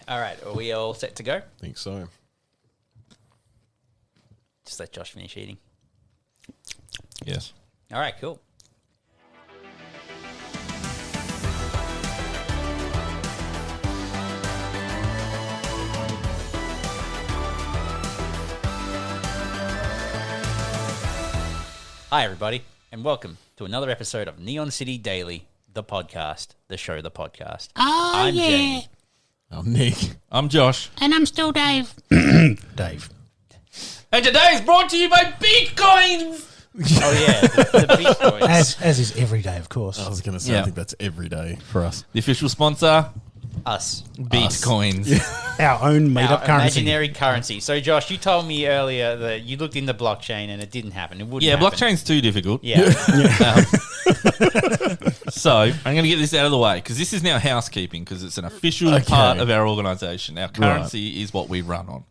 All right, are we all set to go? I think so. Just let Josh finish eating. Yes. All right, cool. Hi, everybody, and welcome to another episode of Neon City Daily, the podcast, the show, the podcast. Oh, I'm yeah. Jamie. I'm Nick. I'm Josh. And I'm still Dave. Dave. And today is brought to you by Bitcoins! Oh, yeah, the Bitcoins. As is every day, of course. I was going to say, I think that's every day for us. The official sponsor, Us. Bitcoins. Our own made-up Our currency. imaginary currency. So, Josh, you told me earlier that you looked into blockchain and it didn't happen. It wouldn't Yeah, happen. blockchain's too difficult. Yeah. So, I'm going to get this out of the way because this is now housekeeping because it's an official Okay. part of our organisation. Our currency is what we run on.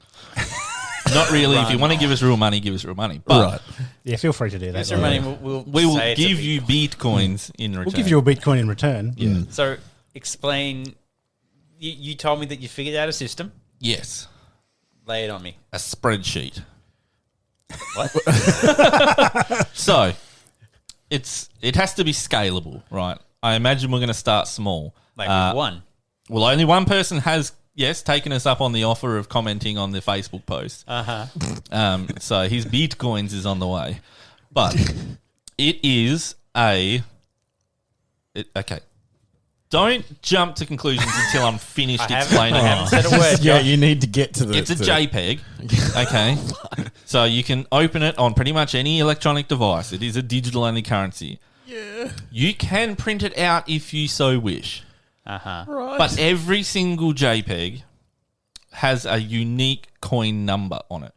Not really. If you want to give us real money, give us real money. But Yeah, feel free to do that. Mr. Money, we'll we will say it's a give you Bitcoins in return. We'll give you a Bitcoin in return. Yeah. So, explain. You told me that you figured out a system. Yes. Lay it on me. A spreadsheet. What? So, it has to be scalable, right? I imagine we're going to start small. Like with one. Well, only one person has, taken us up on the offer of commenting on the Facebook post. Uh-huh. So his Bitcoins is on the way. But it is okay. Don't jump to conclusions until I'm finished explaining. I haven't said a word, Yeah, Josh. you need to get to the... It's a JPEG, okay? So you can open it on pretty much any electronic device. It is a digital-only currency. Yeah. You can print it out if you so wish. Uh-huh. Right. But every single JPEG has a unique coin number on it.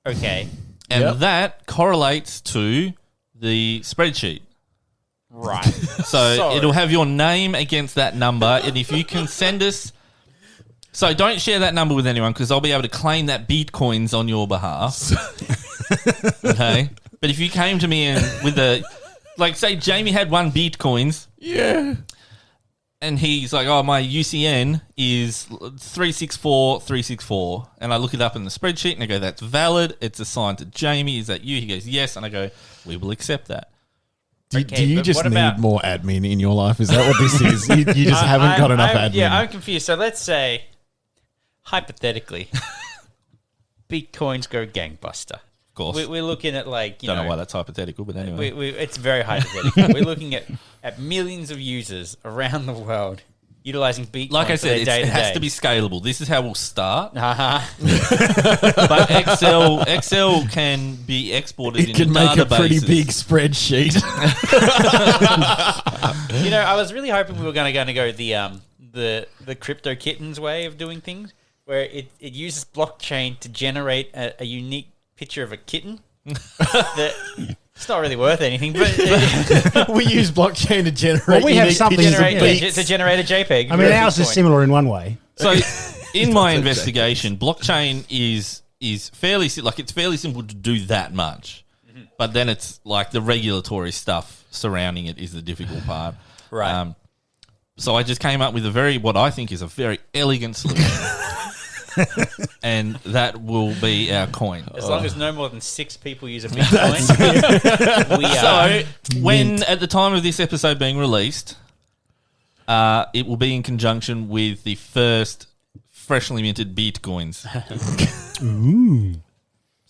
Okay. And that correlates to the spreadsheet. Right. So it'll have your name against that number. And if you can send us... So don't share that number with anyone because I'll be able to claim that Bitcoins on your behalf. Okay? But if you came to me and with a... Like, say Jamie had one Bitcoins. Yeah. And he's like, oh, my UCN is 364364. And I look it up in the spreadsheet and I go, that's valid. It's assigned to Jamie. Is that you? He goes, yes. And I go, we will accept that. Do Okay, you but just what need about- more admin in your life? Is that what this is? You just haven't got enough admin. Yeah, I'm confused. So let's say, hypothetically, Bitcoins go gangbuster. Of course. We're looking at like, Don't know why that's hypothetical, but anyway. it's very hypothetical. We're looking at millions of users around the world utilizing Bitcoin. Like I for their said, it has day-to-day. to be scalable. This is how we'll start. Uh-huh. But Excel can be exported It into can make a databases. pretty big spreadsheet. You know, I was really hoping we were going to go the crypto kittens way of doing things, where it uses blockchain to generate a unique picture of a kitten. That it's not really worth anything, but We use blockchain to generate. Well, we have unique something pictures of to beats. to generate a JPEG. I mean, for ours is Bitcoin. similar in one way. So, in my investigation, blockchain is fairly it's fairly simple to do that much, but then it's like the regulatory stuff surrounding it is the difficult part. Right. So I just came up with what I think is a very elegant solution, and that will be our coin. As long as no more than 6 people use a Bitcoin, we are. So, when at the time of this episode being released, it will be in conjunction with the first freshly minted Bitcoins. Ooh.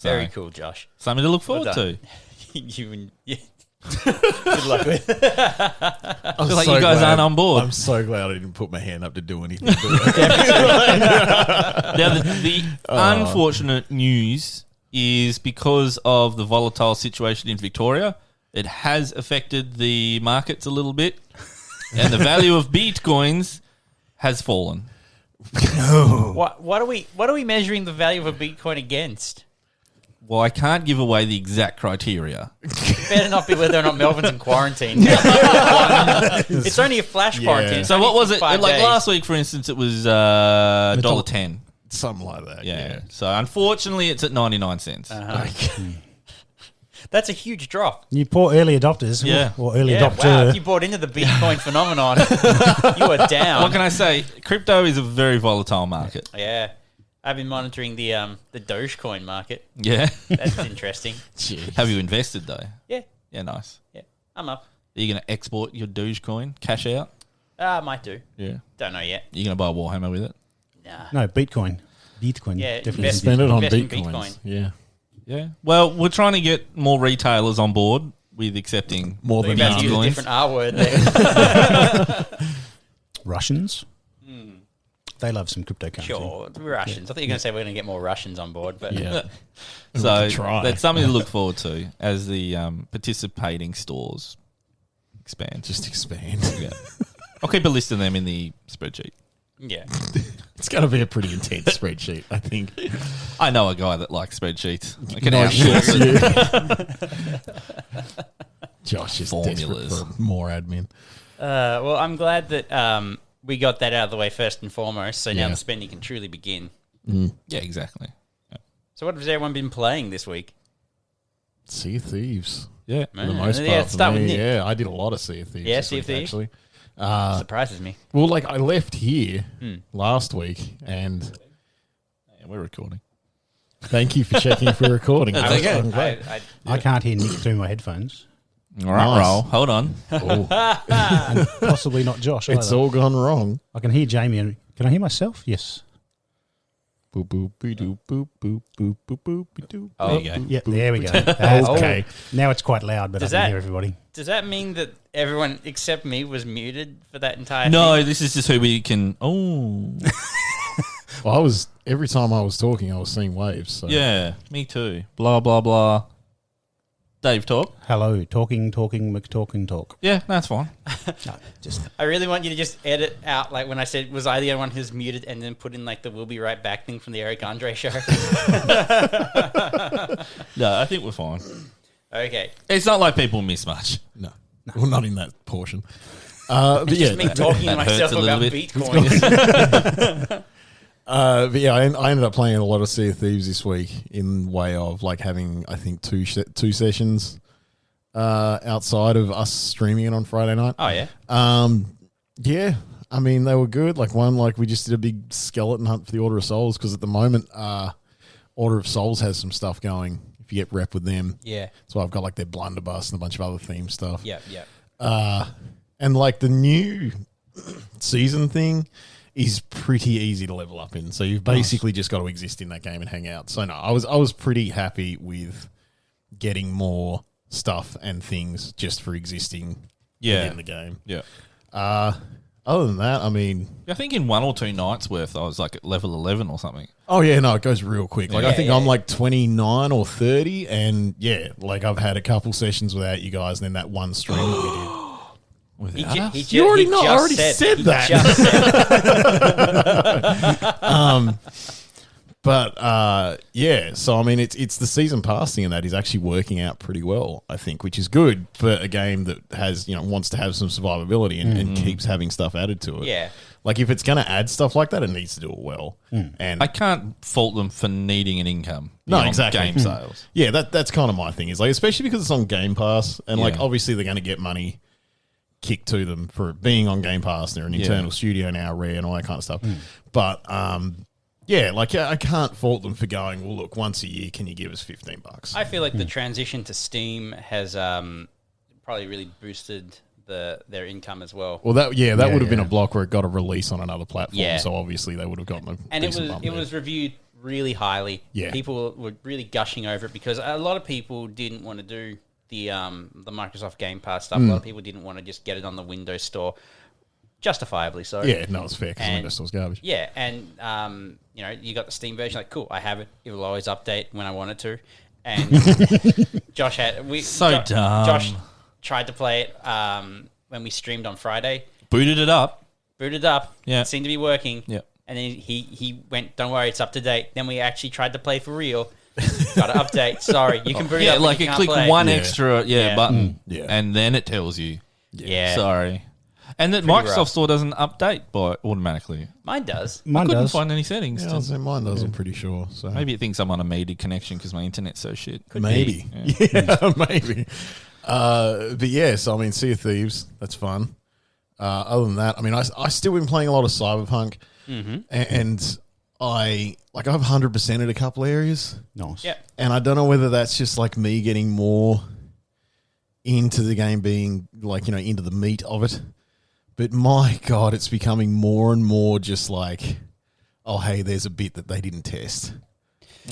Very cool, Josh. Something to look forward Well to. done. You and good luck with it. I feel like you guys aren't on board. I'm so glad I didn't put my hand up to do anything. Now, the unfortunate news is because of the volatile situation in Victoria, it has affected the markets a little bit, and the value of Bitcoins has fallen. What are we measuring the value of a Bitcoin against? Well, I can't give away the exact criteria. It better not be whether or not Melbourne's in quarantine. It's only a flash quarantine. It's So only what was for it? 5 Like days. last week, for instance, it was $1.10. Something like that. Yeah. So unfortunately, it's at 99 cents. That's a huge drop. You poor early adopters. Yeah. Or early Yeah, adopter. wow. If you bought into the Bitcoin phenomenon, you are down. What can I say? Crypto is a very volatile market. Yeah. I've been monitoring the Dogecoin market. Yeah. That's interesting. Have you invested though? Yeah. Yeah, nice. Yeah. I'm up. Are you going to export your Dogecoin, cash out? Might do. Yeah. Don't know yet. You going to buy a Warhammer with it? Nah. No, Bitcoin. Bitcoin. Yeah, Definitely. invest- Spend it on Invest in Bitcoins. Bitcoin. Yeah. Yeah. Well, we're trying to get more retailers on board with accepting More We're than about to use a Bitcoins. different R word there. Russians. They love some cryptocurrency. Sure. Russians. I thought you were going to say we're going to get more Russians on board, but Yeah. So We could try. that's something to look forward to as the participating stores expand. Just expand. Yeah. I'll keep a list of them in the spreadsheet. yeah. It's going to be a pretty intense spreadsheet, I think. I know a guy that likes spreadsheets. I can No outsource shit. it. Josh is Formulas. desperate for more admin. Well, I'm glad that we got that out of the way first and foremost, so now Yeah. the spending can truly begin. Yeah, exactly. So what has everyone been playing this week? Sea of Thieves. Yeah. For the most Yeah, part. let's start for with me. Nick. Yeah, I did a lot of Sea of Thieves. Yeah, this Sea of week, Thieves. Actually. Surprises me. Well, like I left here last week, and Yeah, we're recording. thank you for checking if we're recording. That's I was- okay. I'm glad. I can't hear Nick through my headphones. All right, Nice. roll. Hold on. Oh, Possibly not Josh. it's either. all gone wrong. I can hear Jamie. And can I hear myself? Yes. Boop boop boop boop boop boop boop boop boop. Oh, There you go. Yeah, there we go. That's Okay. Now it's quite loud, but Does I can that- hear everybody. Does that mean that everyone except me was muted for that entire No, thing? this is just who we can. Oh, Well, I was every time I was talking, I was seeing waves. So. yeah, me too. Blah blah blah. Dave, talk. Hello, talking, McTalking, talk. Yeah, that's fine. No, just I really want you to just edit out, like, when I said, was I the only one who's muted, and then put in, like, the we'll be right back thing from the Eric Andre show. No, I think we're fine. Okay. It's not like people miss much. No. Well, not in that portion. But yeah, Just me talking to that myself hurts a little about bit. Bitcoin. but yeah, I ended up playing a lot of Sea of Thieves this week in way of like having I think two sessions outside of us streaming it on Friday night. Oh, yeah? Yeah, I mean they were good. Like one, like we just did a big skeleton hunt for the Order of Souls because at the moment, Order of Souls has some stuff going. If you get rep with them, Yeah. so I've got like their blunderbuss and a bunch of other theme stuff. Yeah, yeah. And like the new season thing is pretty easy to level up in. So you've basically just got to exist in that game and hang out. So no, I was pretty happy with getting more stuff and things just for existing in the game. Yeah. Other than that, I mean, I think in 1 or 2 nights worth, I was like at level 11 or something. oh yeah, no, it goes real quick. Like I think Yeah. I'm like 29 or 30, and yeah, like I've had a couple sessions without you guys, and then that one stream that we did. Without us? You already know. I already said that. But yeah, so I mean, it's the season pass thing, and that is actually working out pretty well, I think, which is good for a game that has wants to have some survivability and keeps having stuff added to it. Yeah. like if it's going to add stuff like that, it needs to do it well. And I can't fault them for needing an income. No, beyond exactly. Game sales. yeah, that's kind of my thing. Is like especially because it's on Game Pass, and like Yeah. obviously they're going to get money kicked to them for being on Game Pass. They're an internal studio now, Rare, and all that kind of stuff. But yeah, like I can't fault them for going, well, look, once a year, can you give us $15? I feel like the transition to Steam has probably really boosted their income as well. Well, that would have been yeah. a block where it got a release on another platform. Yeah. So obviously they would have gotten a And it decent was bump it there. was reviewed really highly. Yeah. People were really gushing over it because a lot of people didn't want to do the Microsoft Game Pass stuff. A lot of people didn't want to just get it on the Windows Store, justifiably so. Yeah, no, it's fair because And- Windows Store's garbage. Yeah, and you got the Steam version. Like, cool, I have it. It will always update when I want it to. And Josh dumb. Josh tried to play it when we streamed on Friday. Booted it up. Booted up. Yeah. It seemed to be working. Yeah. And then he went, don't worry, it's up to date. Then we actually tried to play for real. Got to update. Sorry, you can boot it Yeah, up. like but you it can't click play. one Yeah. extra Yeah. button, Yeah. and then it tells you. Yeah. Sorry. And that Pretty Microsoft rough. Store doesn't update by automatically. Mine does. Mine Couldn't does. find any settings. Yeah, I to- was saying mine does. I'm pretty sure. So Maybe it thinks I'm on a metered connection because my internet's so shit. maybe, yeah, maybe. But yeah, so I mean, Sea of Thieves, that's fun. Other than that, I mean, I still been playing a lot of Cyberpunk, and I've 100%ed a couple areas, Nice. Yeah. and I don't know whether that's just like me getting more into the game, being like into the meat of it. But my God, it's becoming more and more just like, oh hey, there's a bit that they didn't test.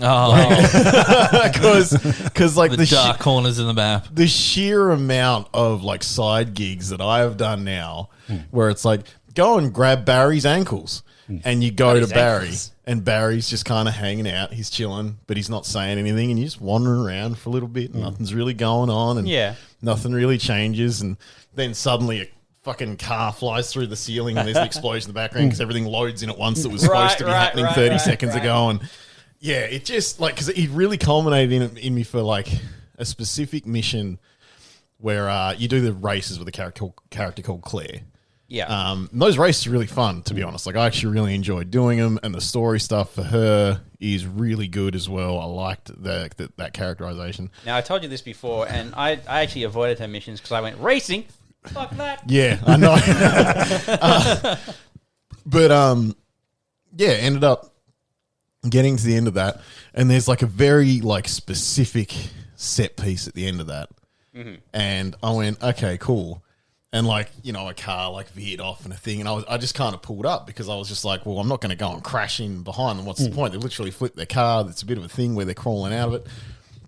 Oh, Because like the dark corners in the map. the sheer amount of like side gigs that I have done now, where it's like go and grab Barry's ankles, and you go to his Barry, ankles. and Barry's just kind of hanging out, he's chilling, but he's not saying anything, and you just wandering around for a little bit, and nothing's really going on, and Yeah. nothing really changes, and then suddenly a fucking car flies through the ceiling, and there's an explosion in the background because everything loads in at once that was supposed to be happening 30 seconds ago, and yeah, it just like because it really culminated in me for like a specific mission where you do the races with a character called Claire. Yeah. And those races are really fun, to be honest. Like I actually really enjoyed doing them, and the story stuff for her is really good as well. I liked that characterization. Now, I told you this before, and I actually avoided her missions because I went, racing? Fuck that. Yeah, I know. But yeah, ended up getting to the end of that, and there's like a very like specific set piece at the end of that, and I went, okay, cool, and like a car like veered off and a thing, and I just kind of pulled up because I was just like, well, I'm not going to go and crash in behind them. What's the point? They literally flipped their car. It's a bit of a thing where they're crawling out of it.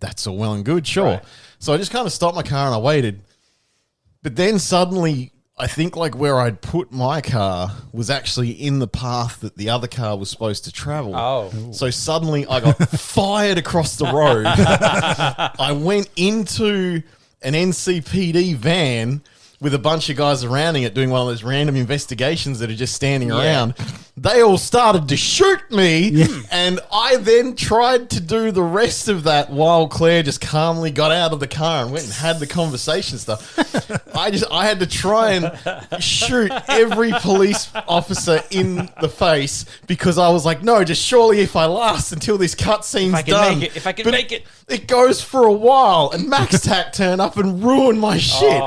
That's all well and good, sure. Right. So I just kind of stopped my car and I waited, but then suddenly, I think like where I'd put my car was actually in the path that the other car was supposed to travel. Oh. So suddenly I got fired across the road. I went into an NCPD van with a bunch of guys surrounding it doing one of those random investigations that are just standing around. They all started to shoot me, and I then tried to do the rest of that while Claire just calmly got out of the car and went and had the conversation stuff. I had to try and shoot every police officer in the face because I was like, no, just surely if I last until this cutscene's If I can done. make it, if I can But make it. It goes for a while, and Max Tack turned up and ruined my shit.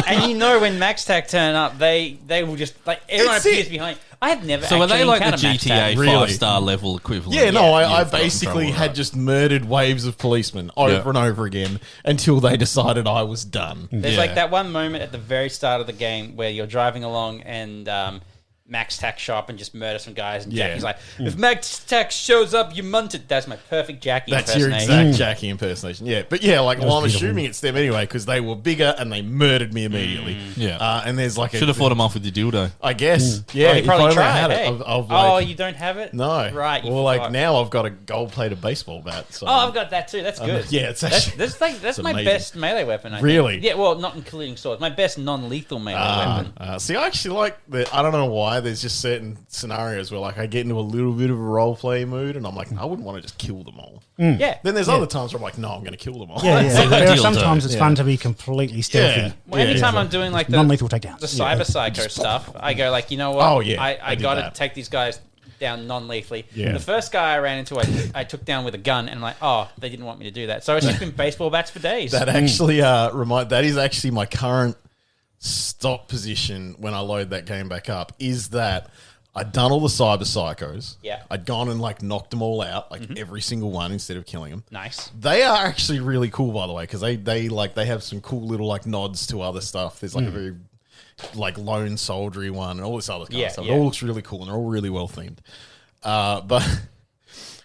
And you know when Max Tack turn up, they will just like everyone It's it. appears behind. I have never. So are actually they like the encountered Max Tack. GTA Really? 5-star level equivalent? Yeah, no, I you've got in basically trouble, had right. just murdered waves of policemen over and over again until they decided I was done. There's like that one moment at the very start of the game where you're driving along and Max Tack show up and just murder some guys, and Yeah. Jackie's like, "If Max Tack shows up, you munt it." That's my perfect Jackie That's your impersonation. exact Jackie impersonation. Yeah, but yeah, like, well, I'm assuming it's them anyway because they were bigger and they murdered me immediately. Yeah. And there's like Should have fought him off with your dildo. I guess. Yeah, Oh, you if probably only I tried. had it. Hey. Of Oh, like, you don't have it? no. Right. you Well, like forgot. now I've got a gold-plated baseball bat. So Oh, I've got that too. That's good. yeah, it's That's actually that's my amazing. best melee weapon. I Really? Think. Yeah. Well, not including swords. My best non-lethal melee weapon. See, I actually like the. I don't know why. There's just certain scenarios where like I get into a little bit of a role play mood, and I'm like, I wouldn't want to just kill them all. Yeah. Then there's other times where I'm like, no, I'm going to kill them all. Yeah, the There are dildo. sometimes it's fun to be completely stealthy. Yeah. Well, anytime I'm doing like the Non-lethal takedowns. the cyber psycho stuff, I go like, you know what? Oh, yeah, I I did got to that. take these guys down non-lethally. Yeah. The first guy I ran into, I took down with a gun, and I'm like, oh, they didn't want me to do that. So it's just been baseball bats for days. That actually that is actually my current stock position when I load that game back up. Is that I'd done all the cyber psychos. Yeah. I'd gone and like knocked them all out, like every single one instead of killing them. Nice. They are actually really cool, by the way, because they have some cool little like nods to other stuff. There's like a very like lone soldiery one and all this other kind Yeah, of stuff. yeah. It all looks really cool and they're all really well themed. But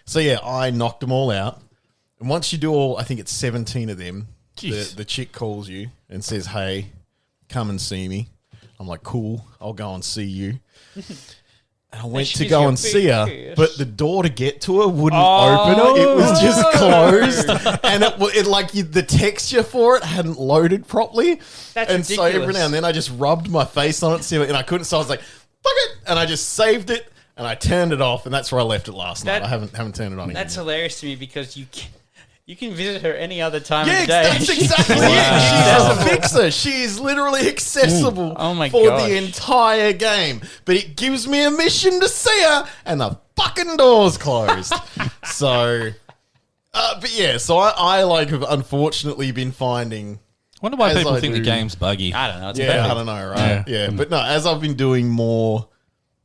so yeah, I knocked them all out. And once you do all, I think it's 17 of them, the chick calls you and says, "Hey, come and see me." I'm like, "Cool, I'll go and see you." And I went to she's go your and see her, bitch. but the door to get to her wouldn't open. It was just closed, and it like the texture for it hadn't loaded properly. That's and so every ridiculous. now and then I just rubbed my face on it, see, and I couldn't. So I was like, "Fuck it," and I just saved it and I turned it off, and that's where I left it last night. That- I haven't turned it on again. That's yet. hilarious to me because you You can visit her any other time of Yeah, the day. that's exactly it. She's a fixer. She is literally accessible Oh my for gosh. the entire game. But it gives me a mission to see her, and the fucking door's closed. So, but yeah, so I like have unfortunately been finding. Wonder why As people I think the do. game's buggy. I don't know. It's Yeah, perfect. I don't know, right? Yeah. But no, as I've been doing more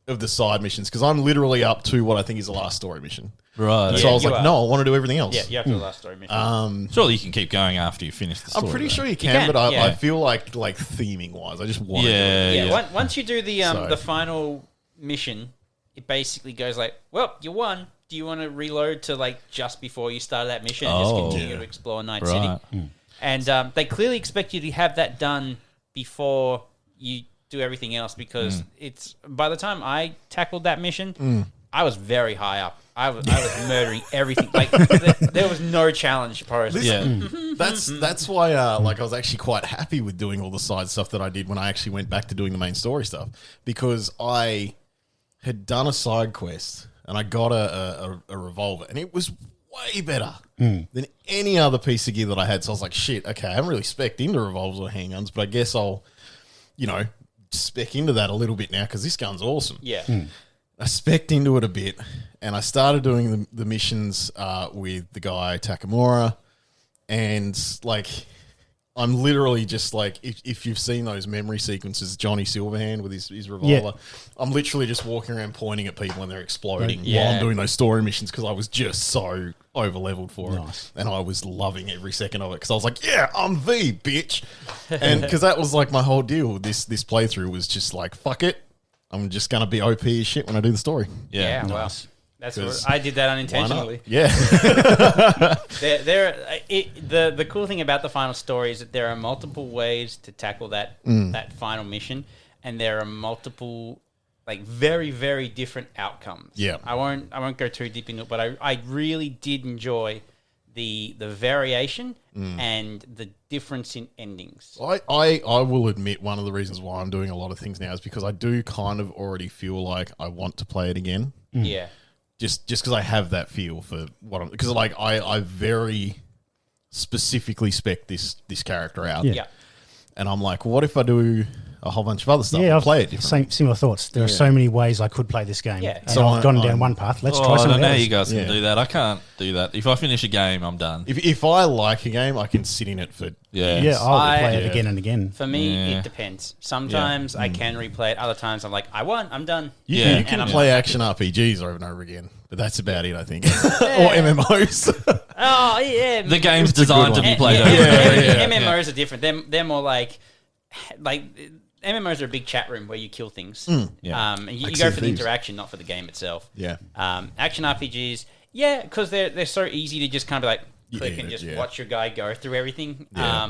of the side missions, because I'm literally up to what I think is the last story mission. Right. So I was you like, are. no, I want to do everything else. Yeah, you have to do the last story mission. Surely you can keep going after you finish the story. I'm pretty though. sure you can, can, but I yeah. feel like theming wise, I just want to do it. Yeah. yeah, once you do the So- the final mission, it basically goes like, well, you won. Do you want to reload to like just before you start that mission and just Oh. continue Yeah. to explore Night Right. City? And they clearly expect you to have that done before you do everything else because it's by the time I tackled that mission, I was very high up. I was murdering everything. Like there was no challenge posed. Yeah. That's why like I was actually quite happy with doing all the side stuff that I did when I actually went back to doing the main story stuff, because I had done a side quest and I got a revolver, and it was way better than any other piece of gear that I had. So I was like, shit, okay, I haven't really spec'd into revolvers or handguns, but I guess I'll, spec into that a little bit now because this gun's awesome. Yeah. I spec'd into it a bit, and I started doing the missions with the guy Takamura, and like I'm literally just like, if you've seen those memory sequences, Johnny Silverhand with his revolver, I'm literally just walking around pointing at people and they're exploding while Yeah. I'm doing those story missions because I was just so over leveled for Nice. it, and I was loving every second of it because I was like, yeah, I'm V, bitch, and because that was like my whole deal with this playthrough was just like, fuck it. I'm just going to be OP as shit when I do the story. Yeah, well, Nice. that's 'Cause what I did that Why unintentionally. not? Yeah. The cool thing about the final story is that there are multiple ways to tackle that final mission, and there are multiple like very very different outcomes. Yeah. I won't go too deep into it, but I really did enjoy the variation and the difference in endings. I will admit one of the reasons why I'm doing a lot of things now is because I do kind of already feel like I want to play it again. Yeah. Just because I have that feel for what I'm... Because, like, I very specifically spec this character out. Yeah. Yeah. And I'm like, what if I do a whole bunch of other stuff and I've play it different? similar thoughts. There are so many ways I could play this game. Yeah. And So I've gone I'm- down one path. Let's Oh, try I something don't know else. you guys can Yeah. do that. I can't do that. If I finish a game, I'm done. If I like a game, I can sit in it for... Yeah. Yeah, I'll play it Yeah. again and again. For me, Yeah. it depends. Sometimes I can replay it. Other times I'm like, I won. I'm done. You, Yeah. you can And I'm play not action RPGs over and over again. But that's about it, I think. Or MMOs. Oh yeah. The game's It's a good designed to one. be played Yeah, over. yeah, and over. yeah. MMOs are different. They're more like MMOs are a big chat room where you kill things. Yeah. And you Like go Sea for the Thieves. interaction, not for the game itself. Yeah. Action RPGs, yeah, because they're so easy to just kind of like click and just yeah. watch your guy go through everything. Yeah.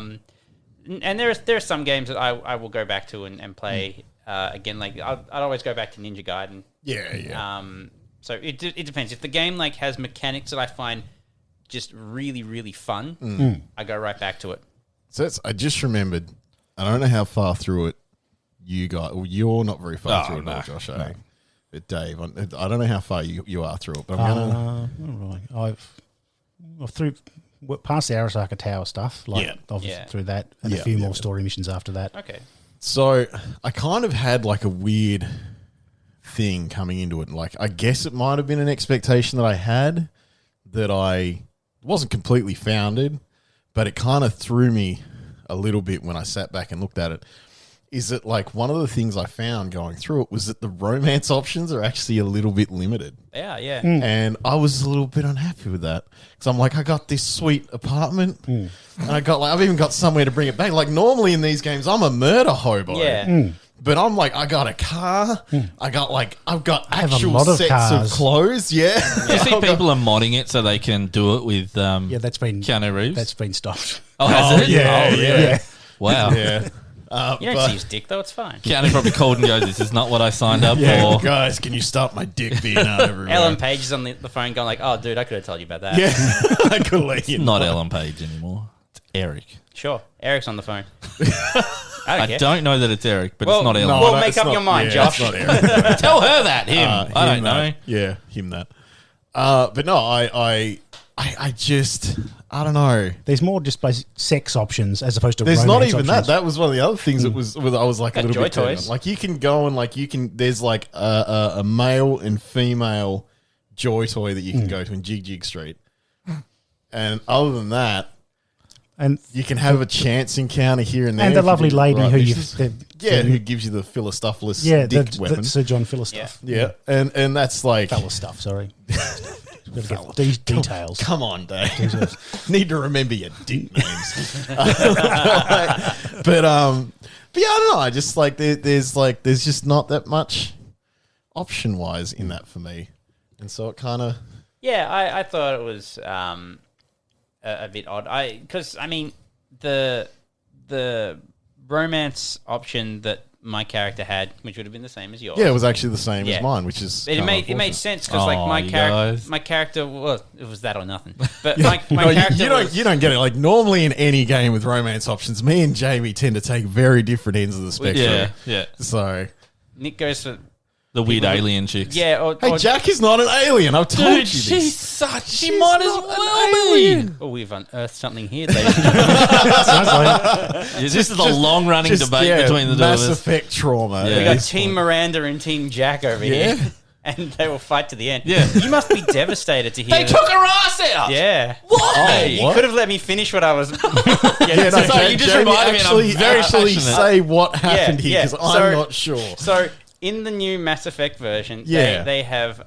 And there are some games that I will go back to and play again. Like I'd always go back to Ninja Gaiden. Yeah. So it depends. If the game like has mechanics that I find just really really fun, I go right back to it. So I just remembered, I don't know how far through it you got. Well, you're not very far Oh, through it, no, at all, Josh. Eh? But Dave, I don't know how far you are through it, but I'm gonna. I've through past the Arasaka Tower stuff. Like, Yeah. I've Yeah. through that and Yeah, a few yeah, more yeah. story missions after that. Okay. So I kind of had like a weird thing coming into it. Like I guess it might have been an expectation that I had that I wasn't completely founded, but it kind of threw me a little bit when I sat back and looked at it. Is that like one of the things I found going through it was that the romance options are actually a little bit limited. Yeah, yeah. And I was a little bit unhappy with that because I'm like, I got this sweet apartment, and I've even got somewhere to bring it back. Like normally in these games, I'm a murder hobo. Yeah. But I'm like, I got a car. I've got have a actual lot of sets cars. of clothes. Yeah. You see people are modding it so they can do it with Yeah, that's been Keanu Reeves. That's been stopped. Oh, has it? yeah, Oh, yeah. Wow. yeah. You don't but- see his dick though. It's fine. Keanu probably called and goes, "This is not what I signed up Yeah, for." guys, can you stop my dick being out everywhere? Ellen Page is on the phone going like, "Oh, dude, I could have told you about that." Yeah, I could let you. Not Ellen Page anymore. It's Eric. Sure. Eric's on the phone. I don't know that it's Eric, but Well, it's not Ellen. no. Well, make it's up not- your mind, yeah, it's Josh. not Eric. Tell her that. Him. I Him don't know. that. Yeah, him that. But no, I I don't know. There's more just basic sex options as opposed to There's not romance even options. that. That was one of the other things that was I was like a Got little joy bit turned toys. on. Like you can go and there's like a male and female joy toy that you can go to in Jig Street. And other than that, And you can have a chance encounter here and there. and the if you lovely do the lady right who you missions. the, who gives you the Philistophilus yeah dick the weapon. Sir John Phillis stuff. Yeah, and that's like Fella stuff. Sorry. Gotta get these details. Come on, Dave. Need to remember your dick names. But yeah, I don't know. I just like there's just not that much option wise in that for me, and so it kind of Yeah, I thought it was a bit odd. Because I mean the romance option that my character had, which would have been the same as yours. it was actually the same Yeah. as mine, which is It made unfortunate. sense because Oh, like you guys. my character, well, it was that or nothing. But my No, character you don't get it. Like normally in any game with romance options, me and Jamie tend to take very different ends of the spectrum. Yeah, yeah. So Nick goes for The weird alien chicks. yeah. Or, hey, Jack is not an alien. I've told Dude, you she's this. such. She She's might as not an well be. alien. oh, we've unearthed something here, ladies and gentlemen. Sounds like- This is a long running Just, debate between the two of Mass us. Effect trauma. Yeah. at We got this Team point. Miranda and Team Jack over here, and they will fight to the end. Yeah. You must be devastated to hear. They took her ass out. Yeah. Why? You what? could have let me finish what I was. Yeah, no, So you just Jamie, reminded me and I'm very actually passionate. say what happened here yeah. because So- I'm not sure. So in the new Mass Effect version, Yeah. they have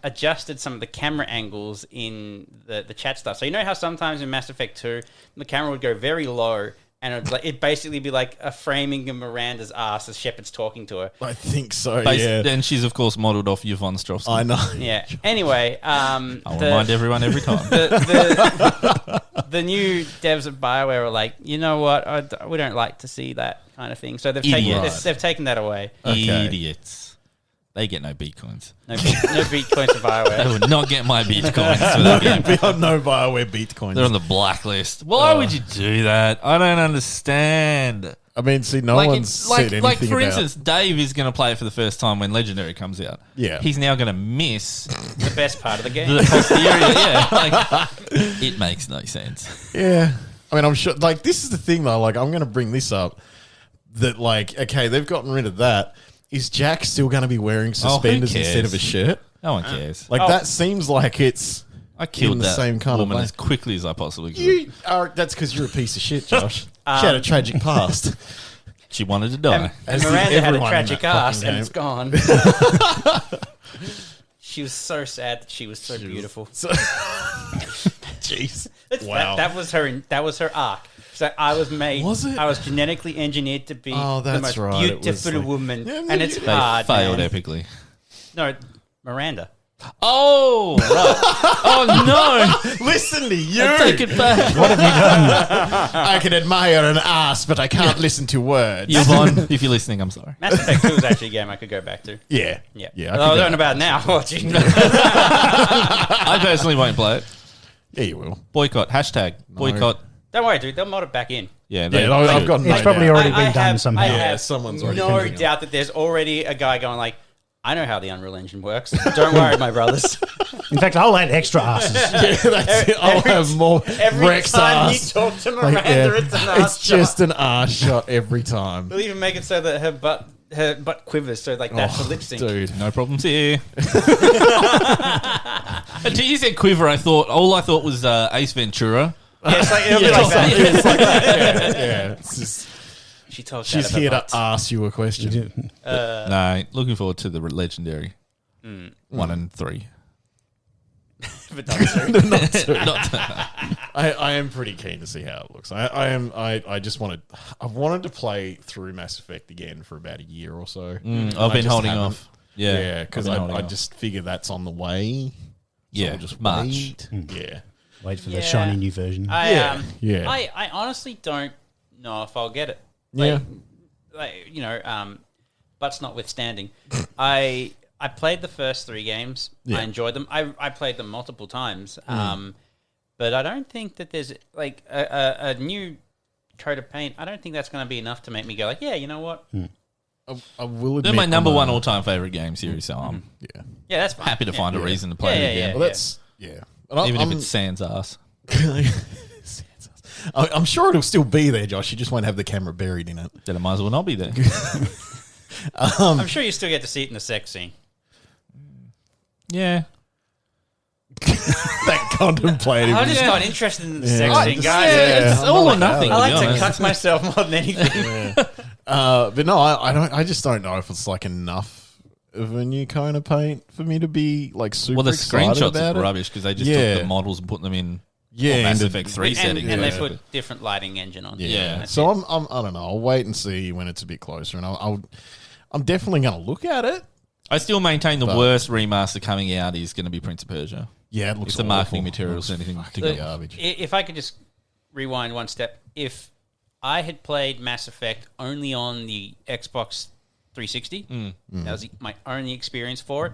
adjusted some of the camera angles in the chat stuff. So you know how sometimes in Mass Effect 2, the camera would go very low and it'd basically be like a framing of Miranda's ass as Shepard's talking to her. I think so. Yeah. Yeah, And she's, of course, modelled off Yvonne Strovsky. I know. Yeah. Anyway, I'll remind everyone every time. the new devs at BioWare are like, you know what? We don't like to see that kind of thing. So they've Idiots. taken that away. Okay. Idiots. They get no Bitcoins. No beat coins for They BioWare. would not get my Bitcoins for that game. Beyond no BioWare Bitcoin. They're on the blacklist. Why would you do that? I don't understand. I mean, see, no Like, one's it's, said anything like for about. instance, Dave is going to play it for the first time when Legendary comes out. Yeah. He's now going to miss The best part of the game. the posterior. Yeah, like, it makes no sense. Yeah. I mean, I'm sure. Like, this is the thing, though. Like, I'm going to bring this up. That, like, okay, they've gotten rid of that. Is Jack still going to be wearing suspenders cares? instead of a shirt? No one cares. Like, that seems like it's. I killed in the that same kind of woman way. as quickly as I possibly could. You are. That's because you're a piece of shit, Josh. She had a tragic past. She wanted to die. And As did Miranda had a everyone in tragic that ass, fucking and it's game. gone. She was so sad that she was so beautiful. Jeez. Wow. That was her. That was her arc. So I was made. Was it? I was genetically engineered to be Oh, the that's most right. It was beautiful like- woman, Yeah, and it's They hard. failed man. epically. No, Miranda. Oh, right. Oh, no. Listen to you. Take it back. I can admire an ass, but I can't listen to words. Yvonne, if you're listening, I'm sorry. Mass Effect 2 is actually a game I could go back to. Yeah. Yeah. Yeah. I don't know about it now. I personally won't play it. Yeah, you will. Boycott. Hashtag. Boycott. Don't worry, dude. They'll mod it back in. Yeah, Yeah, I've got no It's probably doubt. already I been done have- somehow. I Yeah, have someone's already no thinking of it. doubt that there's already a guy going like, I know how the Unreal Engine works. Don't worry, my brothers. In fact, I'll add extra asses. Yeah, that's it. I'll have more Every Rex time ass. you talk to Like, Miranda, yeah, it's an ass it's just an ass shot every time. We'll even make it so that her butt quivers, so like that's the lip sync. Dude. No problems here. Until you said quiver, I thought was Ace Ventura. Yeah, it's like, it'll be like that. It's like that. Yeah. It's just, She talks she's out of her here to butt. ask you a question. No, looking forward to the Legendary 1 and 3. But not true. I am pretty keen to see how it looks. I just wanted. I've wanted to play through Mass Effect again for about a year or so. I've been holding off. Yeah, Yeah, because I've been holding I off. just figure that's on the way. So Yeah, I'll just March. wait. Yeah. Wait for Yeah. the shiny new version. I Yeah. I honestly don't know if I'll get it. Like, butts notwithstanding, I played the first 3 games. Yeah. I enjoyed them. I played them multiple times. But I don't think that there's like a new coat of paint. I don't think that's going to be enough to make me go like, yeah, you know what? I will admit They're my number I'm, one all-time favorite game series, so I'm Yeah. Yeah, that's fine. happy to find a Yeah. reason to play it again. Well, that's yeah. But Even if it's Sans ass. I'm sure it'll still be there, Josh. You just won't have the camera buried in it. Then it might as well not be there. I'm sure you still get to see it in the sex scene. Yeah. That contemplative. I'm just not interested in the sex scene, guys. Yeah, it's all or nothing. I like to be to honest. cut myself more than anything. But no, I don't. I just don't know if it's like enough of a new kind of paint for me to be like super. Well, the excited screenshots about are it. rubbish because they just Yeah. took the models and put them in Mass into- Effect 3 settings. And they basically. put different lighting engine on. Yeah. That's So it. I don't know. I'll wait and see when it's a bit closer, and I'm definitely going to look at it. I still maintain the worst remaster coming out is going to be Prince of Persia. Yeah, it looks. If the marketing awful. materials Looks anything to fucking go. garbage. If I could just rewind one step, if I had played Mass Effect only on the Xbox 360, that was my only experience for it,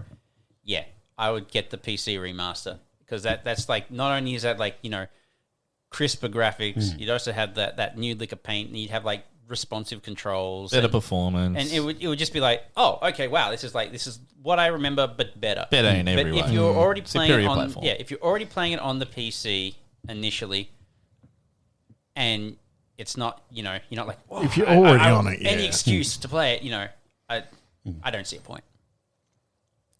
yeah, I would get the PC remaster. Because that's like, not only is that like, crisper graphics, you'd also have that new lick of paint, and you'd have like responsive controls. Better and, performance. and it would just be like, oh, okay, wow, this is what I remember, but better. Better in every But way. if you're already playing Superior it on, platform. if you're already playing it on the PC initially, and it's not, you're not like, whoa, If you're already on it, any yeah. excuse to play it, I don't see a point.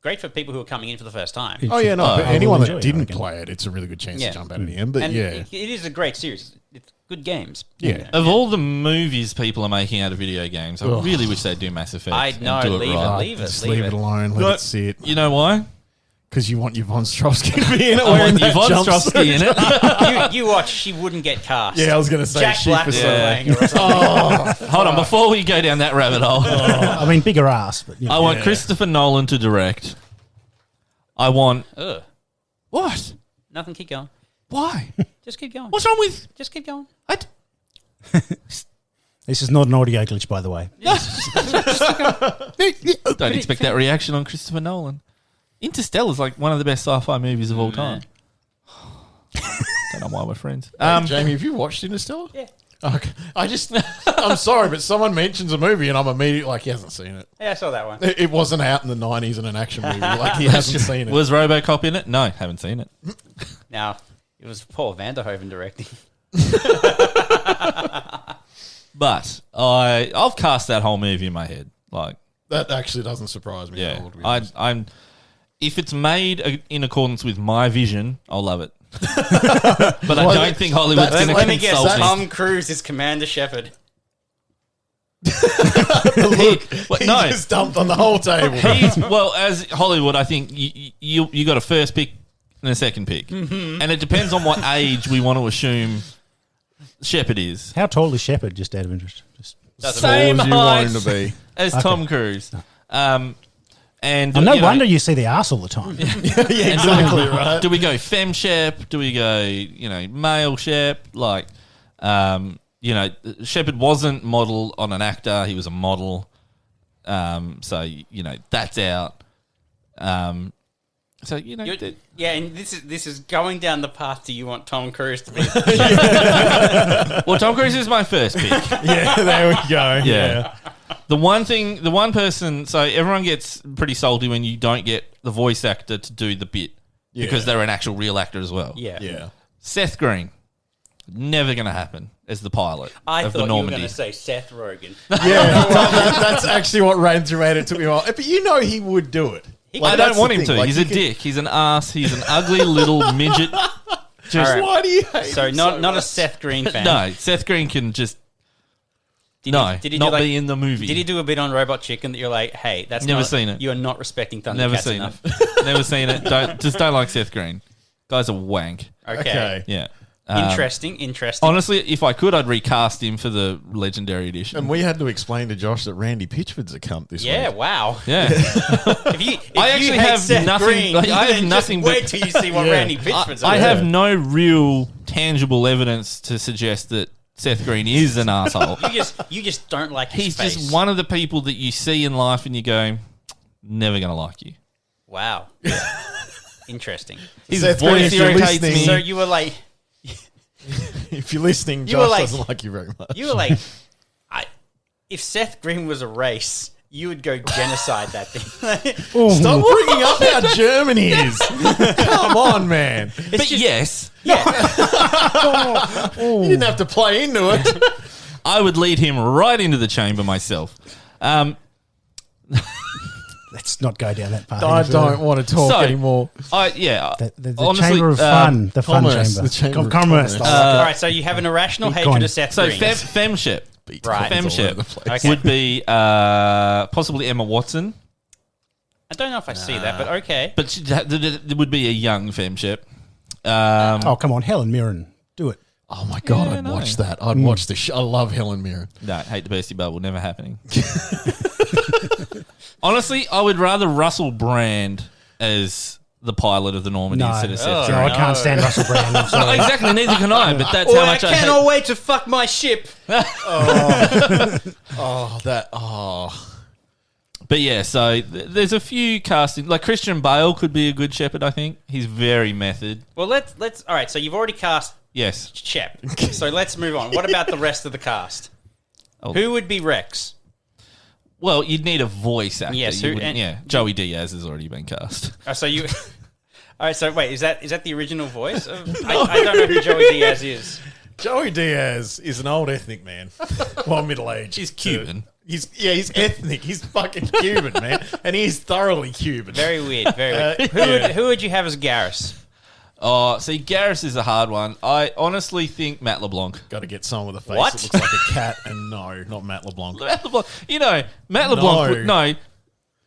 Great for people who are coming in for the first time. Oh yeah, no. But I will anyone enjoy that it, I didn't reckon. play it, it's a really good chance Yeah. to jump at it again. But And yeah, it is a great series. It's good games. yeah. Of all the movies people are making out of video games, I really wish they'd do Mass Effect. I and know, do it leave right. it, leave it, Just leave it alone. Let Look, it sit. You know why? Because you want your Von Strovsky to be in it. I wearing want that Yvonne jumpsuit. Strovsky in it. you watch, she wouldn't get cast. Yeah, I was going to say Jack she Black for was some- playing her or something. Hold on, before we go down that rabbit hole, I mean, bigger ass, but I want Christopher Nolan to direct. I want... Ugh. What? Nothing, keep going. Why? Just keep going. What's wrong with... Just keep going. this is not an audio glitch, by the way. Don't expect that reaction on Christopher Nolan. Interstellar is like one of the best sci-fi movies of all time. Don't know why we're friends. Jamie, have you watched Interstellar? Yeah. Okay. I'm sorry, but someone mentions a movie and I'm immediately like, he hasn't seen it. Yeah, I saw that one. It wasn't out in the 90s in an action movie. Like, he hasn't seen it. Was RoboCop in it? No, haven't seen it. Now, it was Paul Vanderhoven directing. But I've cast that whole movie in my head. Like, That actually doesn't surprise me. yeah, at all, to be honest. I'm. If it's made in accordance with my vision, I'll love it. But I don't think Hollywood's going to Let me guess, consult me. Tom Cruise is Commander Shepard. What, He no, just dumped on the whole table. well, as Hollywood, I think you got a first pick and a second pick, and it depends on what age we want to assume Shepard is. How tall is Shepard, just out of interest? Just, Same as you want height him to be. as Tom Cruise. And no you know, wonder you see the arse all the time. Yeah, exactly right. do we go femme shep? Do we go, male shep? Like, Shepard wasn't model on an actor. He was a model. So, that's out. Yeah, and this is going down the path to you want Tom Cruise to be. Well, Tom Cruise is my first pick. Yeah, there we go. Yeah. The one person, so everyone gets pretty salty when you don't get the voice actor to do the bit because they're an actual real actor as well. Yeah. Yeah. Seth Green, never going to happen as the pilot I of thought the you were Normandy. going to say Seth Rogen. Yeah, that's actually what ran through my head. It took me a while. But he would do it. I don't want him to. Like, He's a dick. He's an ass. He's an ugly little midget. Just All right. Why do you hate So him not so not a much? Seth Green fan. no. Seth Green can just Did not do be in the movie. Did he do a bit on Robot Chicken that you're like, hey, that's Never not, seen it. You are not respecting Thundercats Never seen enough. it. Never seen it. Don't like Seth Green. Guy's a wank. Okay. Yeah. Interesting. Honestly, if I could, I'd recast him for the Legendary Edition. And we had to explain to Josh that Randy Pitchford's a cunt this Yeah, week. wow. yeah. If I you actually hate have Seth nothing- Green, like, I have then nothing just but- wait till you see what Yeah. Randy Pitchford's I about. have no real tangible evidence to suggest that Seth Green is an asshole. You just don't like his He's face. just one of the people that you see in life and you go, never going to like you. Wow. Interesting. His Seth Green, voice if you're irritates listening- me. So you were like, If you're listening, You were Josh like- doesn't like you very much. if Seth Green was a race you would go genocide that thing. Stop bringing up how German he is. Come on, man. But yes, You didn't have to play into it. I would lead him right into the chamber myself. Let's not go down that path. I any further. don't want to talk anymore. The honestly, chamber of fun, the fun commerce, chamber. the chamber of commerce. commerce. All right, so you have an irrational hatred Bitcoin. of Seth So Green. femship, Right. femship Okay. would be possibly Emma Watson, I don't know if I see that, but okay. but it would be a young femship. Oh, come on. Helen Mirren. Do it. Oh my god, Yeah, I'd no. watch that. I'd watch the show. I love Helen Mirren. No, hate to burst your bubble, never happening. Honestly, I would rather Russell Brand as the pilot of the Normandy No. instead of Seth Oh, Green. No, I can't stand Russell Brand. I'm No, sorry. exactly, neither can I, but that's Oh, how I much I hate. cannot wait to fuck my ship. But yeah, so there's a few casting. Like Christian Bale could be a good shepherd, I think. He's very method. Well, let's. All right, so you've already cast Yes. Shep. So let's move on. What about the rest of the cast? Oh. Who would be Rex? Well, you'd need a voice actor. Yes, You who- wouldn't- and- yeah. Joey Diaz has already been cast. Oh, so you. All right, so wait, is that the original voice? I don't know who Joey Diaz is. Joey Diaz is an old ethnic man. Well, middle aged. He's Cuban. He's ethnic. He's fucking Cuban, man, and he's thoroughly Cuban. Very weird. Very weird. Who would you have as Garrus? Oh, see, Garrus is a hard one. I honestly think Matt LeBlanc. Got to get someone with a face What? that looks like a cat, and no, not Matt LeBlanc. Matt LeBlanc. You know, Matt LeBlanc. No. Would, no.